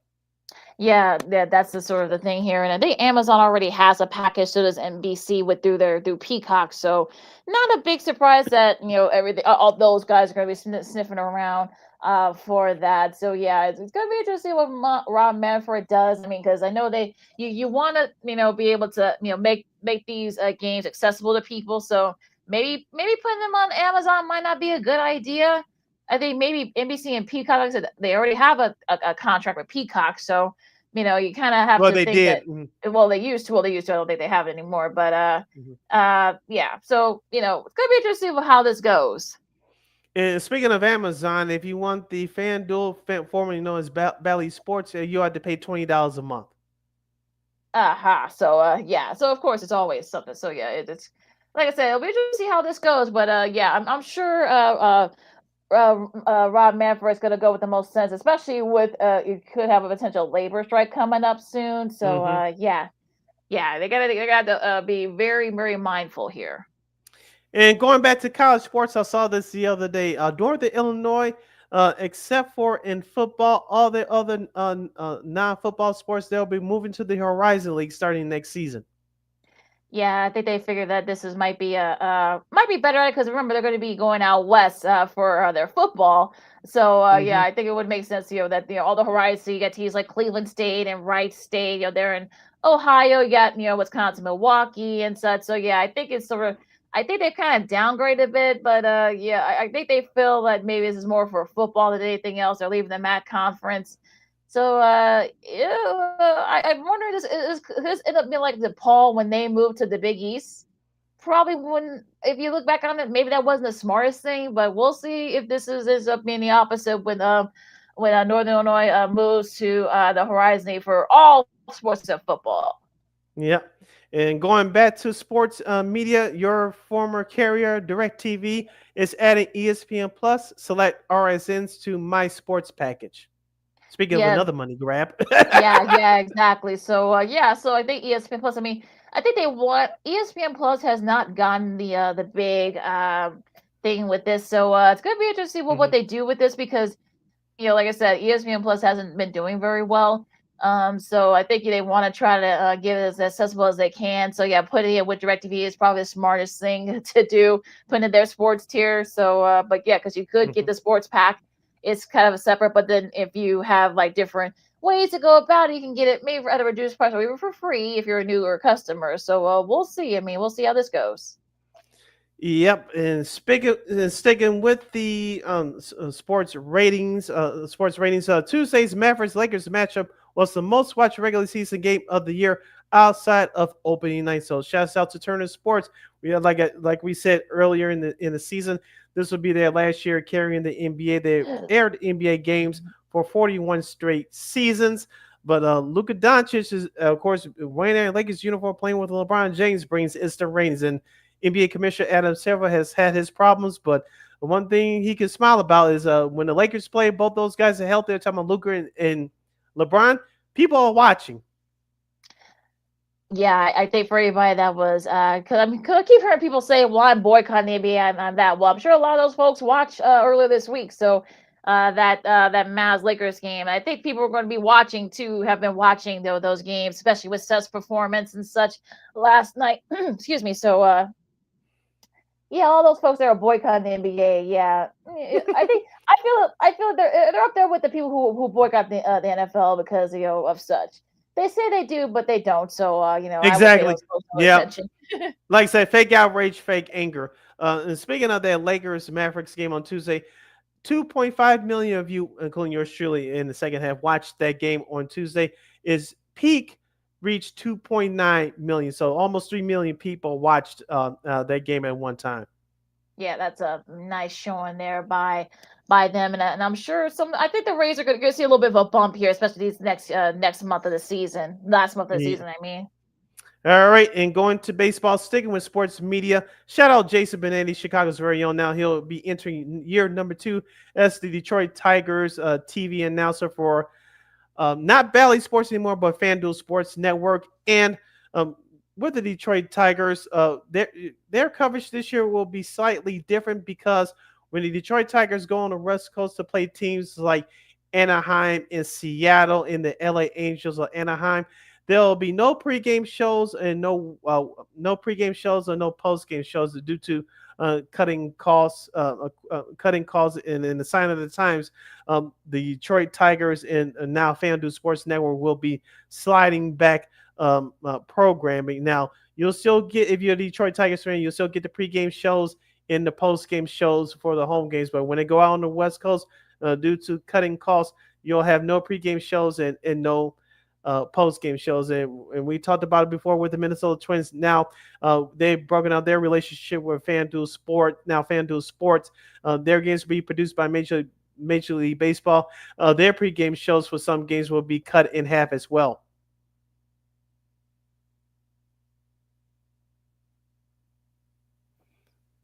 Yeah, that's the sort of the thing here, and I think Amazon already has a package. So does NBC through Peacock. So not a big surprise that everything all those guys are going to be sniffing around for that. So yeah, it's going to be interesting what Rob Manfred does. I mean, because I know you want to be able to make these games accessible to people. So maybe putting them on Amazon might not be a good idea. I think maybe NBC and Peacock, like I said, they already have a contract with Peacock, so you kind of have to they think did. that. Well, they used to. I don't think they have it anymore. But yeah. So it's gonna be interesting how this goes. And speaking of Amazon, if you want the FanDuel, formerly known as Bally Sports, you have to pay $20 a month. So yeah. So of course it's always something. So yeah, it's like I said, it'll be interesting to see how this goes. But yeah, I'm sure. Rob Manfred is going to go with the most sense, especially with you could have a potential labor strike coming up soon. So yeah, they got to be very, very mindful here. And going back to college sports, I saw this the other day. Northern Illinois, except for in football, all the other non-football sports, they'll be moving to the Horizon League starting next season. Yeah, I think they figured that might be better because remember they're going to be going out west for their football. So yeah, I think it would make sense, that all the Horizon. So you got teams like Cleveland State and Wright State. They're in Ohio. You got Wisconsin, Milwaukee, and such. So yeah, I think it's I think they kind of downgraded a bit, but yeah, I think they feel that maybe this is more for football than anything else. They're leaving the MAC conference. So I wonder this end up being like DePaul when they moved to the Big East. Probably wouldn't. If you look back on it, maybe that wasn't the smartest thing. But we'll see if this ends up being the opposite when Northern Illinois moves to the Horizon for all sports except football. Yep. And going back to sports media, your former carrier DirecTV is adding ESPN Plus select RSNs to My Sports package. Speaking of another money grab. yeah, exactly. So so I think ESPN Plus. I mean, I think they want ESPN Plus has not gotten the big thing with this, so it's gonna be interesting to see what they do with this because like I said, ESPN Plus hasn't been doing very well. So I think they want to try to give it as accessible as they can. So yeah, putting it with DirecTV is probably the smartest thing to do, putting in their sports tier. So, but yeah, because you could get the sports pack, it's kind of a separate. But then if you have like different ways to go about it, you can get it maybe at a reduced price or even for free if you're a newer customer. So we'll see. I mean, we'll see how this goes. Yep, and sticking with the sports ratings. Tuesday's Mavericks Lakers matchup was the most watched regular season game of the year outside of opening night. So, shouts out to Turner Sports. We had like we said earlier in the season, this will be their last year carrying the NBA. They aired NBA games for 41 straight seasons. But Luka Doncic is, of course, wearing a Lakers uniform, playing with LeBron James brings instant ratings. And NBA Commissioner Adam Silver has had his problems, but one thing he can smile about is when the Lakers play, both those guys are healthy. They're talking about Luka and LeBron. People are watching. Yeah, I think for anybody that was, because I keep hearing people say, "Well, I'm boycotting the NBA." I'm that. Well, I'm sure a lot of those folks watched earlier this week. So that Mavs Lakers game, I think people are going to be watching too. Have been watching those games, especially with Seth's performance and such last night. Excuse me. So yeah, all those folks that are boycotting the NBA. Yeah, I feel they're up there with the people who boycott the NFL because of such. They say they do, but they don't. So Exactly. I would say those folks no Yeah. attention. Like I said, fake outrage, fake anger. And speaking of that Lakers Mavericks game on Tuesday, 2.5 million of you, including yours truly, in the second half, watched that game on Tuesday. Is peak reached 2.9 million, so almost 3 million people watched that game at one time. Yeah, that's a nice showing there by them, and I'm sure I think the Rays are going to see a little bit of a bump here, especially these next month of the season, last month of the season. I mean. All right, and going to baseball, sticking with sports media. Shout out Jason Benetti, Chicago's very own. Now he'll be entering year number 2 as the Detroit Tigers TV announcer for not Bally Sports anymore, but FanDuel Sports Network. And with the Detroit Tigers, their coverage this year will be slightly different because when the Detroit Tigers go on the West Coast to play teams like Anaheim and Seattle and the LA Angels or Anaheim, there'll be no pregame shows and no pregame shows or no postgame shows due to cutting costs, and in the sign of the times, the Detroit Tigers and now FanDuel Sports Network will be sliding back programming. Now you'll still get, if you're a Detroit Tigers fan, you'll still get the pregame shows and the postgame shows for the home games. But when they go out on the West Coast, due to cutting costs, you'll have no pregame shows and no post-game shows. And we talked about it before with the Minnesota Twins. Now they've broken out their relationship with FanDuel Sport. Now FanDuel Sports, their games will be produced by Major League Baseball. Their pregame shows for some games will be cut in half as well.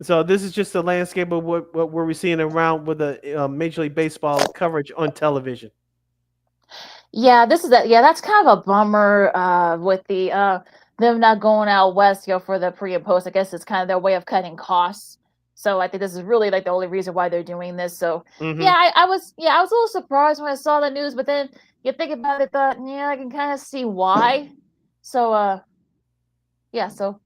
So this is just the landscape of what we're seeing around with the Major League Baseball coverage on television. Yeah, that's kind of a bummer with the them not going out west, for the pre and post. I guess it's kind of their way of cutting costs. So I think this is really like the only reason why they're doing this. So yeah, I was a little surprised when I saw the news, but then you think about it, thought, yeah, I can kind of see why. So yeah, so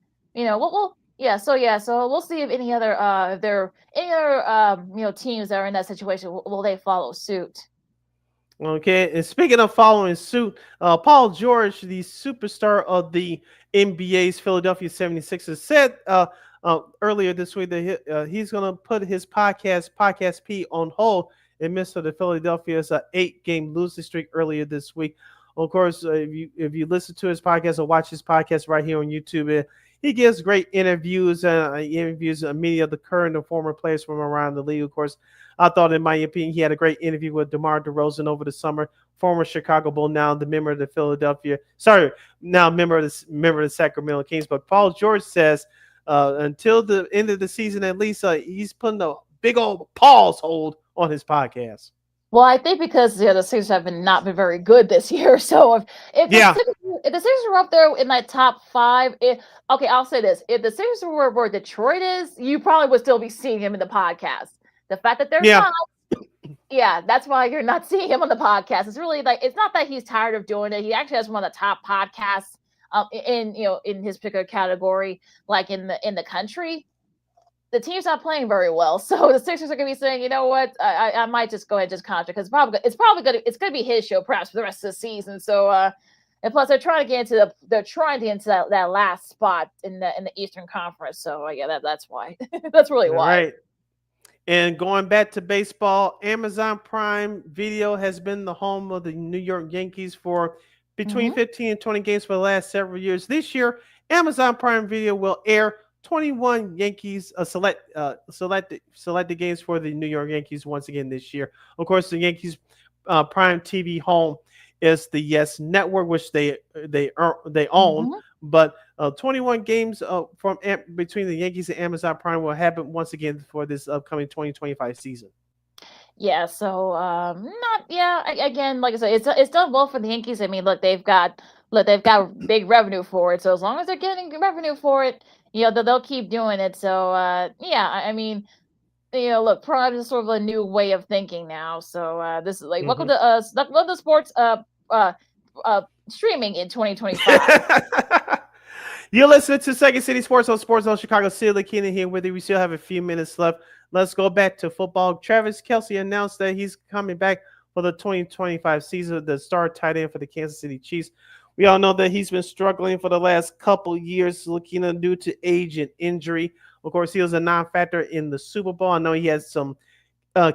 so we'll see if any other if there are any other teams that are in that situation, will they follow suit? Okay, and speaking of following suit, Paul George, the superstar of the NBA's Philadelphia 76ers, said earlier this week that he's going to put his Podcast P, on hold in midst of the Philadelphia's 8-game losing streak earlier this week. Of course, if you listen to his podcast or watch his podcast right here on YouTube, he gives great interviews. He interviews many of the current and former players from around the league. Of course, I thought, in my opinion, he had a great interview with DeMar DeRozan over the summer, former Chicago Bull, now the member of the member of the Sacramento Kings. But Paul George says until the end of the season, at least, he's putting a big old pause hold on his podcast. Well, I think because the Sixers have not been very good this year. So Yeah. If the Sixers were up there in that top five, okay, I'll say this: if the Sixers were where Detroit is, you probably would still be seeing him in the podcast. The fact that they're Yeah. not, yeah, that's why you're not seeing him on the podcast. It's really like it's not that he's tired of doing it. He actually has one of the top podcasts in in his particular category, like in the country. The team's not playing very well, so the Sixers are going to be saying, you know what, I might just go ahead and just contract because it's probably going to be his show perhaps for the rest of the season. So and plus they're trying to get into that last spot in the Eastern Conference. So yeah, that's why. That's really All why. right. And going back to baseball, Amazon Prime Video has been the home of the New York Yankees for between 15 and 20 games for the last several years. This year, Amazon Prime Video will air 21 Yankees selected games for the New York Yankees once again this year. Of course, the Yankees Prime TV home is the Yes Network, which they own. But 21 games between the Yankees and Amazon Prime will happen once again for this upcoming 2025 season. Yeah, so not yeah. Again, like I said, it's done well for the Yankees. I mean, look, they've got big revenue for it. So as long as they're getting revenue for it, they'll keep doing it. So yeah, I mean, look, Prime is sort of a new way of thinking now. So this is like welcome to sports uh, streaming in 2025. You're listening to Second City Sports on Sports Zone Chicago. Silly Keenan here with you. We still have a few minutes left. Let's go back to football. Travis Kelce announced that he's coming back for the 2025 season, the star tight end for the Kansas City Chiefs. We all know that he's been struggling for the last couple years, looking due to age and injury. Of course, he was a non-factor in the Super Bowl. I know he had some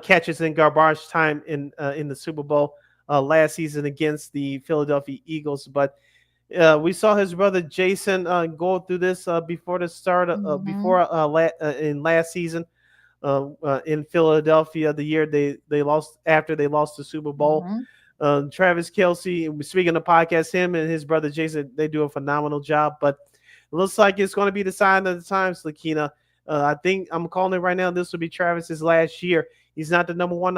catches in garbage time in the Super Bowl last season against the Philadelphia Eagles, but we saw his brother Jason go through this before the start in last season in Philadelphia, the year they lost after they lost the Super Bowl. Travis Kelce, speaking of podcasts, him and his brother Jason, they do a phenomenal job. But it looks like it's going to be the sign of the times, Lakina. I think I'm calling it right now. This will be Travis's last year. He's not the number one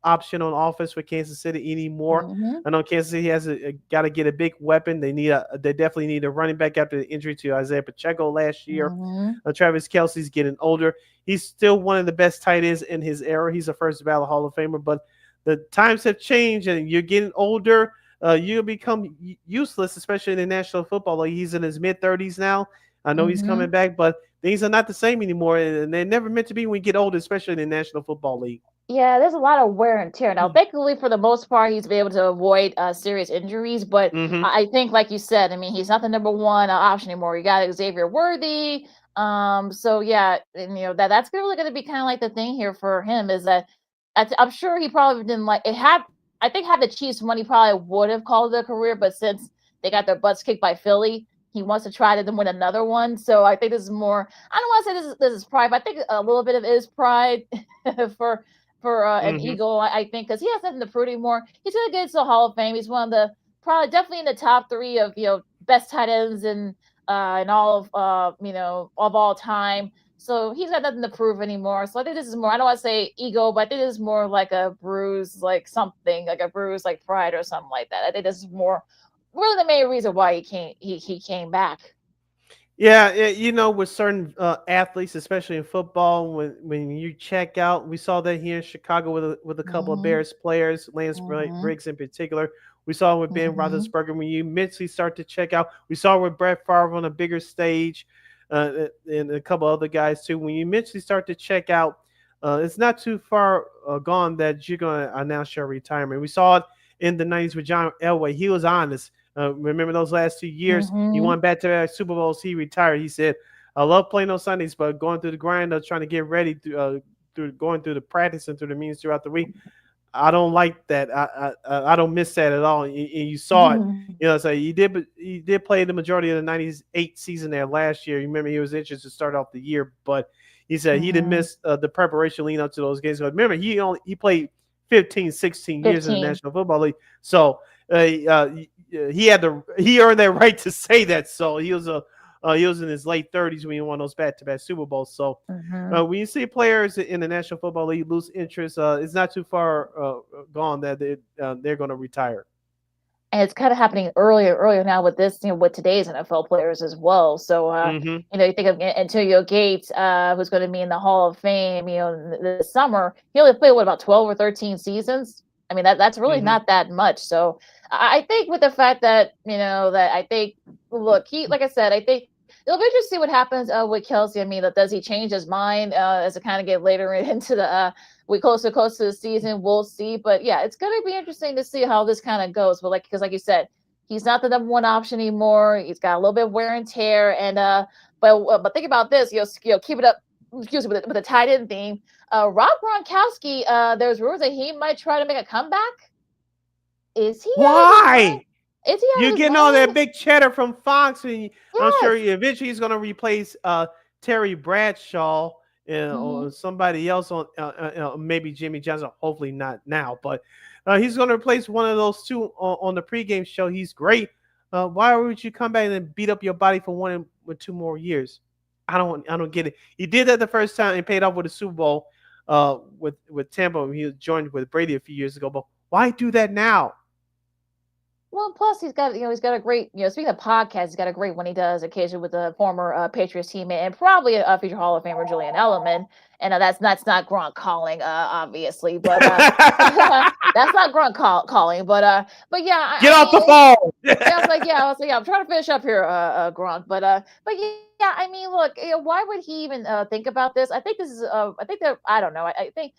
option on offense for Kansas City anymore. I know Kansas City has got to get a big weapon. They definitely need a running back after the injury to Isaiah Pacheco last year. Travis Kelce's getting older. He's still one of the best tight ends in his era. He's a first ballot Hall of Famer, but the times have changed and you're getting older. You become useless, especially in the National Football League. He's in his mid-30s now. I know he's coming back, but things are not the same anymore, and they're never meant to be when you get older, especially in the National Football League. Yeah, there's a lot of wear and tear. Now, thankfully, for the most part, he's been able to avoid serious injuries. But I think, like you said, I mean, he's not the number one option anymore. You got Xavier Worthy. So yeah, and that's really going to be kind of like the thing here for him is that I'm sure he probably didn't like it. I think had the Chiefs won, he probably would have called it a career. But since they got their butts kicked by Philly, he wants to try to win another one. So I think this is more. I don't want to say this is pride, but I think a little bit of it is pride for an Eagle, I think, because he has nothing to prove anymore. He's going to get into the Hall of Fame. He's one of the probably definitely in the top three of best tight ends in all of of all time. So he's got nothing to prove anymore. So I think this is more. I don't want to say ego, but I think this is more like a bruise, like something like a bruise, like pride or something like that. I think this is more really the main reason why he came back. Yeah, with certain athletes, especially in football, when you check out, we saw that here in Chicago with a couple of Bears players, Lance Briggs in particular. We saw it with Ben Roethlisberger. When you mentally start to check out, we saw it with Brett Favre on a bigger stage, and a couple other guys too. When you mentally start to check out, it's not too far gone that you're going to announce your retirement. We saw it in the 90s with John Elway. He was honest. Remember those last 2 years? He won back-to-back Super Bowls. He retired. He said, "I love playing on Sundays, but going through the grind of trying to get ready through going through the practice and through the meetings throughout the week, I don't like that. I don't miss that at all." And you saw it. So he did play the majority of the '98 season there last year. You remember he was injured to start off the year, but he said he didn't miss the preparation leading up to those games. But remember, he played 15, 16 years in the National Football League. So he earned that right to say that. So he was a He was in his late 30s when he won those back-to-back Super Bowls. So Mhm. when you see players in the National Football League lose interest, it's not too far gone that they're going to retire. And it's kind of happening earlier now with this, with today's NFL players as well. So, Hmm. you think of Antonio Gates, who's going to be in the Hall of Fame, this summer. He only played, what, about 12 or 13 seasons? I mean, that's really Hmm. not that much. So I think with the fact that, that I think, look, like I said, I think it'll be interesting to see what happens with Kelsey. I mean, does he change his mind as it kind of get later into the we close to the season? We'll see. But yeah, it's going to be interesting to see how this kind of goes. But because like you said, he's not the number one option anymore. He's got a little bit of wear and tear. And but think about this. Keep it up. Excuse me, with the tight end theme. Rob Gronkowski. There's rumors that he might try to make a comeback. Is he out of his mind? Why? Is he out You're of his getting all that mind? big cheddar from Fox, and I'm sure Yes. eventually he's going to replace Terry Bradshaw Mhm. or somebody else on maybe Jimmy Johnson. Hopefully not now, but he's going to replace one of those two on the pregame show. He's great. Why would you come back and beat up your body for 1 or 2 more years? I don't get it. He did that the first time and paid off with a Super Bowl with Tampa when he joined with Brady a few years ago. But why do that now? Well, plus he's got a great, speaking of podcasts, he's got a great one he does occasionally with a former Patriots teammate and probably a future Hall of Famer, Julian Edelman. And that's not Gronk calling, obviously, but that's not Gronk calling. But yeah, Get I off the mean, phone. yeah, I was like, yeah, I'm trying to finish up here, Gronk. But yeah, I mean, look, why would he even think about this? I think this is, I think that I don't know. I think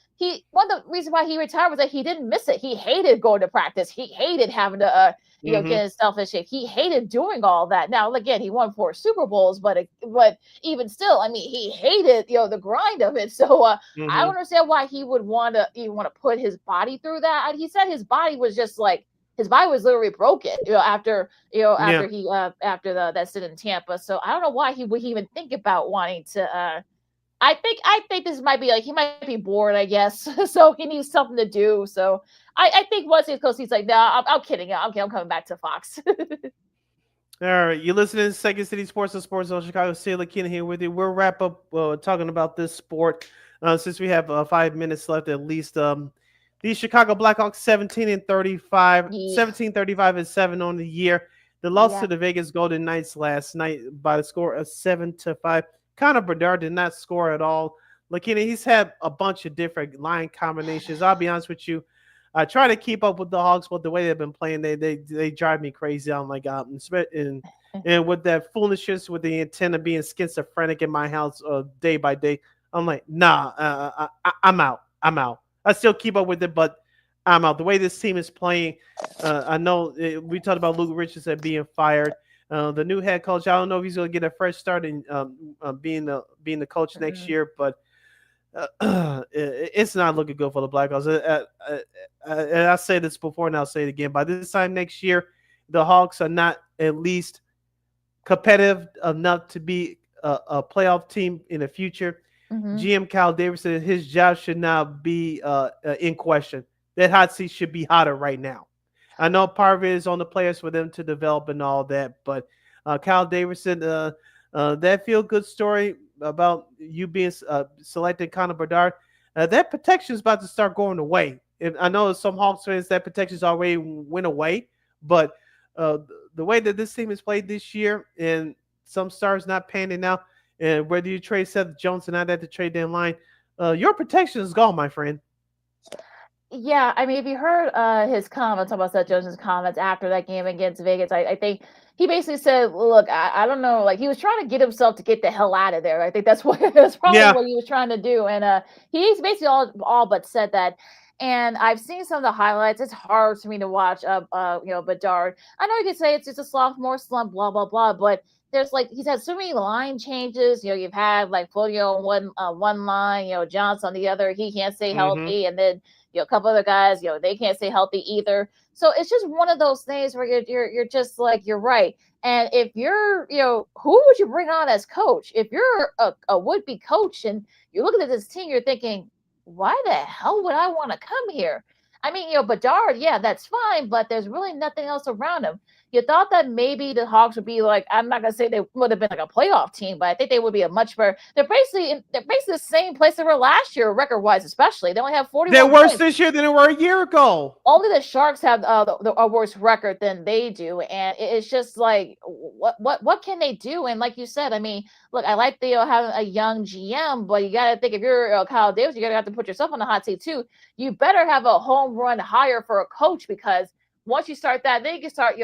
one of the reasons why he retired was that he didn't miss it. He hated going to practice. He hated having to, get Hmm. himself in shape. He hated doing all that. Now, again, he won 4 Super Bowls, but even still, I mean, he hated, the grind of it. So I don't Hmm. understand why he would want to even want to put his body through that. And he said his body was just like his body was literally broken, Yeah. after that stint in Tampa. So I don't know why he would even think about wanting to. I think this might be like he might be bored, I guess. So he needs something to do. So I think once he's close, he's like, no, I'm kidding. I'm coming back to Fox. All right, you listening to Second City Sports and Sports on Chicago. Sailor Ken here with you. We'll wrap up talking about this sport since we have 5 minutes left at least. The Chicago Blackhawks 17-35, Yeah. 17-35-7 on the year. The loss Yeah. to the Vegas Golden Knights last night by the score of 7-5. Connor Bedard did not score at all. Lakina, he's had a bunch of different line combinations. I'll be honest with you. I try to keep up with the Hawks, but the way they've been playing, they drive me crazy. I'm like, and with that foolishness, with the intent of being schizophrenic in my house day by day, I'm like, nah, I'm out. I'm out. I still keep up with it, but I'm out. The way this team is playing, I know we talked about Luke Richardson being fired. The new head coach, I don't know if he's going to get a fresh start in being the coach next year, but it's not looking good for the Blackhawks. And I say this before and I'll say it again. By this time next year, the Hawks are not at least competitive enough to be a playoff team in the future. Mhm. GM Kyle Davis said his job should not be in question. That hot seat should be hotter right now. I know part of it is on the players for them to develop and all that, but Kyle Davidson, that feel good story about you being selected Connor Bedard, that protection is about to start going away. And I know some Hawks fans that protection's already went away, but the way that this team has played this year and some stars not panning out, and whether you trade Seth Jones or not at the trade deadline, your protection is gone, my friend. Yeah, I mean, if you heard his comments about Seth Jones's comments after that game against Vegas, I think he basically said, "Look, I don't know." Like he was trying to get himself to get the hell out of there. I think that's what that's probably Yeah. what he was trying to do, and he's basically all but said that. And I've seen some of the highlights. It's hard for me to watch. Bedard. I know you could say it's just a sophomore slump, blah blah blah, but there's like he's had so many line changes. You've had like Folio on one line, Johnson on the other. He can't stay Mm-hmm. healthy, and then a couple other guys, they can't stay healthy either. So it's just one of those things where you're just like you're right. And if you're, who would you bring on as coach? If you're a would be coach and you're looking at this team, you're thinking, why the hell would I want to come here? I mean, Bedard, yeah, that's fine, but there's really nothing else around him. you thought that maybe the Hawks would be like, I'm not gonna say they would have been like a playoff team, but I think they would be a much better. They're basically the same place they were last year, record wise, especially. They only have They're 41 worse points. this year than they were a year ago. Only the Sharks have a worse record than they do, and it's just like, what can they do? And like you said, I mean, look, I like the having a young GM, but you got to think if you're Kyle Davis, you got to have to put yourself on the hot seat too. You better have a home run hire for a coach, because once you start that, then you can start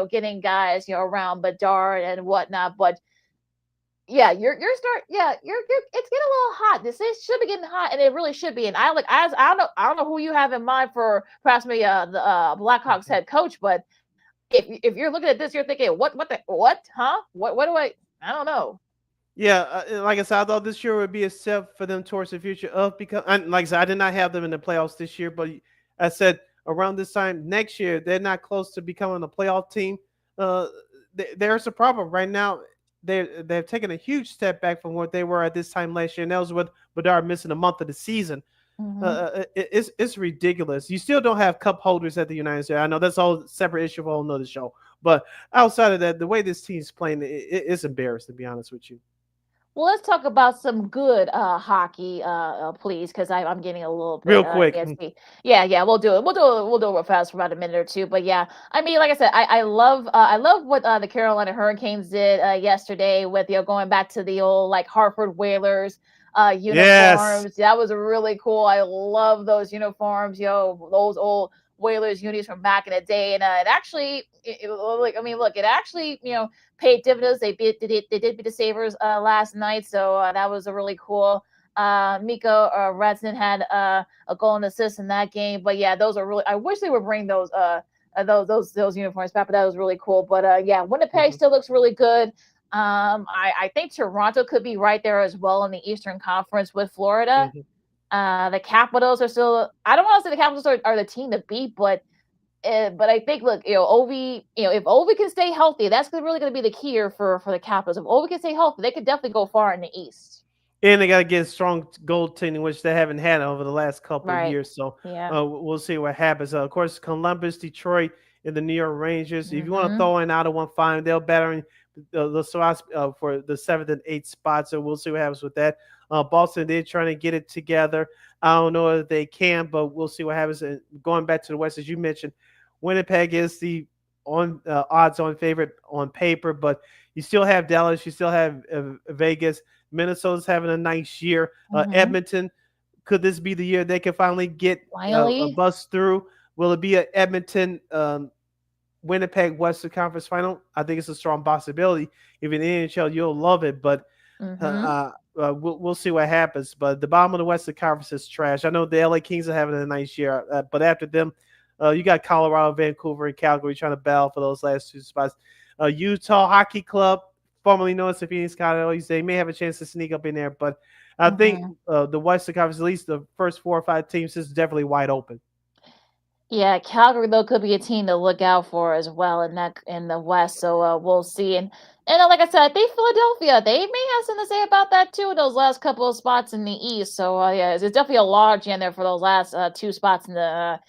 getting guys around Bedard and whatnot. But yeah, you're it's getting a little hot. This should be getting hot, and it really should be. And I don't know who you have in mind for perhaps maybe the Blackhawks head coach, but if you're looking at this, you're thinking, what, huh? What do I don't know. Yeah, like I said, I thought this year would be a step for them towards the future of because, and like I said, I did not have them in the playoffs this year, but I said around this time next year they're not close to becoming a playoff team. Uh, there's a problem right now. They've taken a huge step back from what they were at this time last year, and that was with Bedard missing a month of the season. It's ridiculous. You still don't have cup holders at the United States. I know that's all separate issue for a whole nother show, but outside of that, the way this team's playing, it's embarrassing to be honest with you. Well, let's talk about some good hockey, please, because I'm getting a little bit Real quick. ASP. Yeah, we'll do it. We'll do it real fast for about a minute or two. But yeah, I mean, like I said, I love what the Carolina Hurricanes did yesterday with going back to the old like Hartford Whalers Yes. uniforms. That was really cool. I love those uniforms. Those old Whalers unis from back in the day, and it actually, like, I mean, look, it actually, paid dividends. They did beat the Sabres last night, so that was a really cool. Miko Ranson had a goal and assist in that game, but yeah, those are really. I wish they would bring those uniforms back, but that was really cool. But yeah, Winnipeg still looks really good. I think Toronto could be right there as well in the Eastern Conference with Florida. The Capitals are still. I don't want to say the Capitals are the team to beat, but I think, look, Ovi, if Ovi can stay healthy, that's really going to be the key here for the Capitals. If Ovi can stay healthy, they could definitely go far in the East. And they got to get strong goaltending, which they haven't had over the last couple of Right. years. So Yeah. we'll see what happens. Of course, Columbus, Detroit, and the New York Rangers. If you want to Mhm. throw in out of one, fine. They'll battering the spots for the 7th and 8th spot. So we'll see what happens with that. Boston, they're trying to get it together. I don't know if they can, but we'll see what happens. And going back to the West, as you mentioned, Winnipeg is the odds-on favorite on paper, but you still have Dallas, you still have Vegas. Minnesota's having a nice year. Edmonton, could this be the year they can finally get a Finally. bust through? Will it be an Edmonton Winnipeg Western Conference final? I think it's a strong possibility. If in the NHL, you'll love it, but we'll see what happens. But the bottom of the Western Conference is trash. I know the LA Kings are having a nice year, but after them, you got Colorado, Vancouver, and Calgary trying to battle for those last 2 spots. Utah Hockey Club, formerly known as the Phoenix Coyotes, they may have a chance to sneak up in there, but I think the Western Conference, at least the first 4 or 5 teams, is definitely wide open. Yeah, Calgary though could be a team to look out for as well in the West. So we'll see. And like I said, I think Philadelphia, they may have something to say about that too. Those last couple of spots in the East. So yeah, there's definitely a large in there for those last 2 spots in the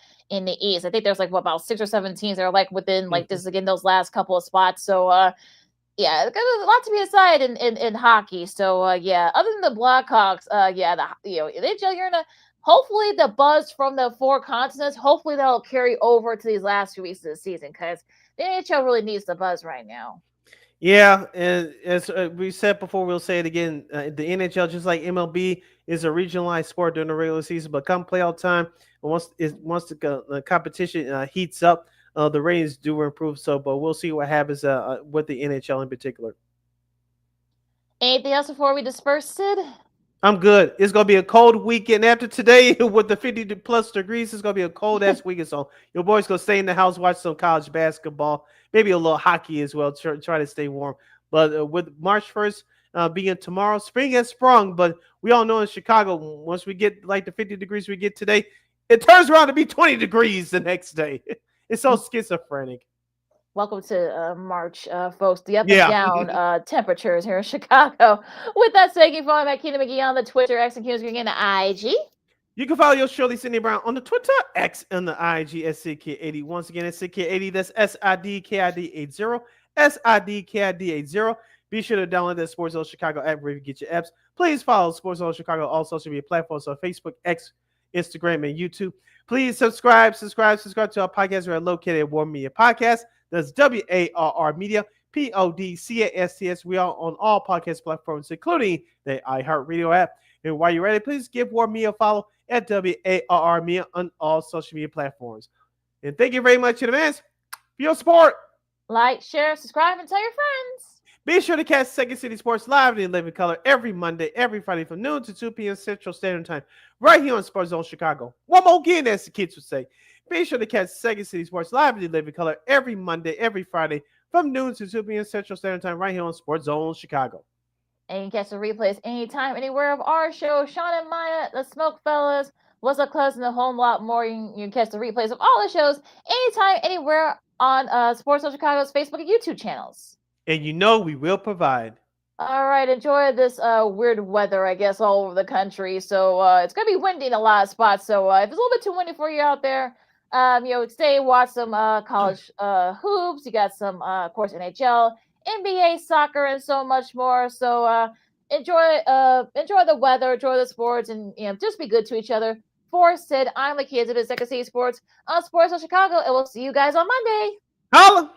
East. I think there's like about 6 or 7 teams that are like within like this again those last couple of spots. So yeah, there's a lot to be decided in hockey. So yeah, other than the Blackhawks, yeah, you're in a. Hopefully, the buzz from the 4 continents, hopefully that'll carry over to these last few weeks of the season, because the NHL really needs the buzz right now. Yeah, and as we said before, we'll say it again. The NHL, just like MLB, is a regionalized sport during the regular season, but come playoff time, once the competition heats up, the ratings do improve. So, but we'll see what happens with the NHL in particular. Anything else before we disperse, Sid? I'm good. It's gonna be a cold weekend after today with the 50+ degrees. It's gonna be a cold ass weekend. So your boys gonna stay in the house, watch some college basketball, maybe a little hockey as well. Try to stay warm. But with March 1st being tomorrow, spring has sprung. But we all know in Chicago, once we get like the 50 degrees we get today, it turns around to be 20 degrees the next day. It's so schizophrenic. Welcome to March, folks. The up Yeah. and down temperatures here in Chicago. With that said, you can follow me at Keena McGee on the Twitter, X and Q, and the IG. You can follow your Shirley Cindy Brown on the Twitter, X, and the IG at SidKid80. Once again, it's SidKid80. That's SIDKID80. SIDKID80. Be sure to download the Sports Zone Chicago app wherever you get your apps. Please follow Sports Zone Chicago on all social media platforms on Facebook, X, Instagram, and YouTube. Please subscribe to our podcast. We're located at War Media Podcast. That's WARR Media, PODCASTS. We are on all podcast platforms, including the iHeartRadio app. And while you're ready, please give War Media a follow at WARR Media on all social media platforms. And thank you very much in advance for your support. Like, share, subscribe, and tell your friends. Be sure to catch Second City Sports live in living color every Monday, every Friday from noon to 2 p.m. Central Standard Time, right here on Sports Zone Chicago. One more again, as the kids would say. Be sure to catch Second City Sports live in living color every Monday, every Friday from noon to 2 p.m. Central Standard Time, right here on Sports Zone Chicago. And you can catch the replays anytime, anywhere of our show. Sean and Maya, the Smoke Fellas, What's Up Cousin, a whole lot more. You can catch the replays of all the shows anytime, anywhere on Sports Zone Chicago's Facebook and YouTube channels. And you know we will provide. All right, enjoy this weird weather, I guess, all over the country. So it's going to be windy in a lot of spots. So if it's a little bit too windy for you out there, stay, watch some college hoops. You got some, of course, NHL, NBA, soccer, and so much more. So enjoy the weather, enjoy the sports, and just be good to each other. For Sid, I'm the kids of the Second City Sports on Sports of Chicago, and we'll see you guys on Monday. Holla!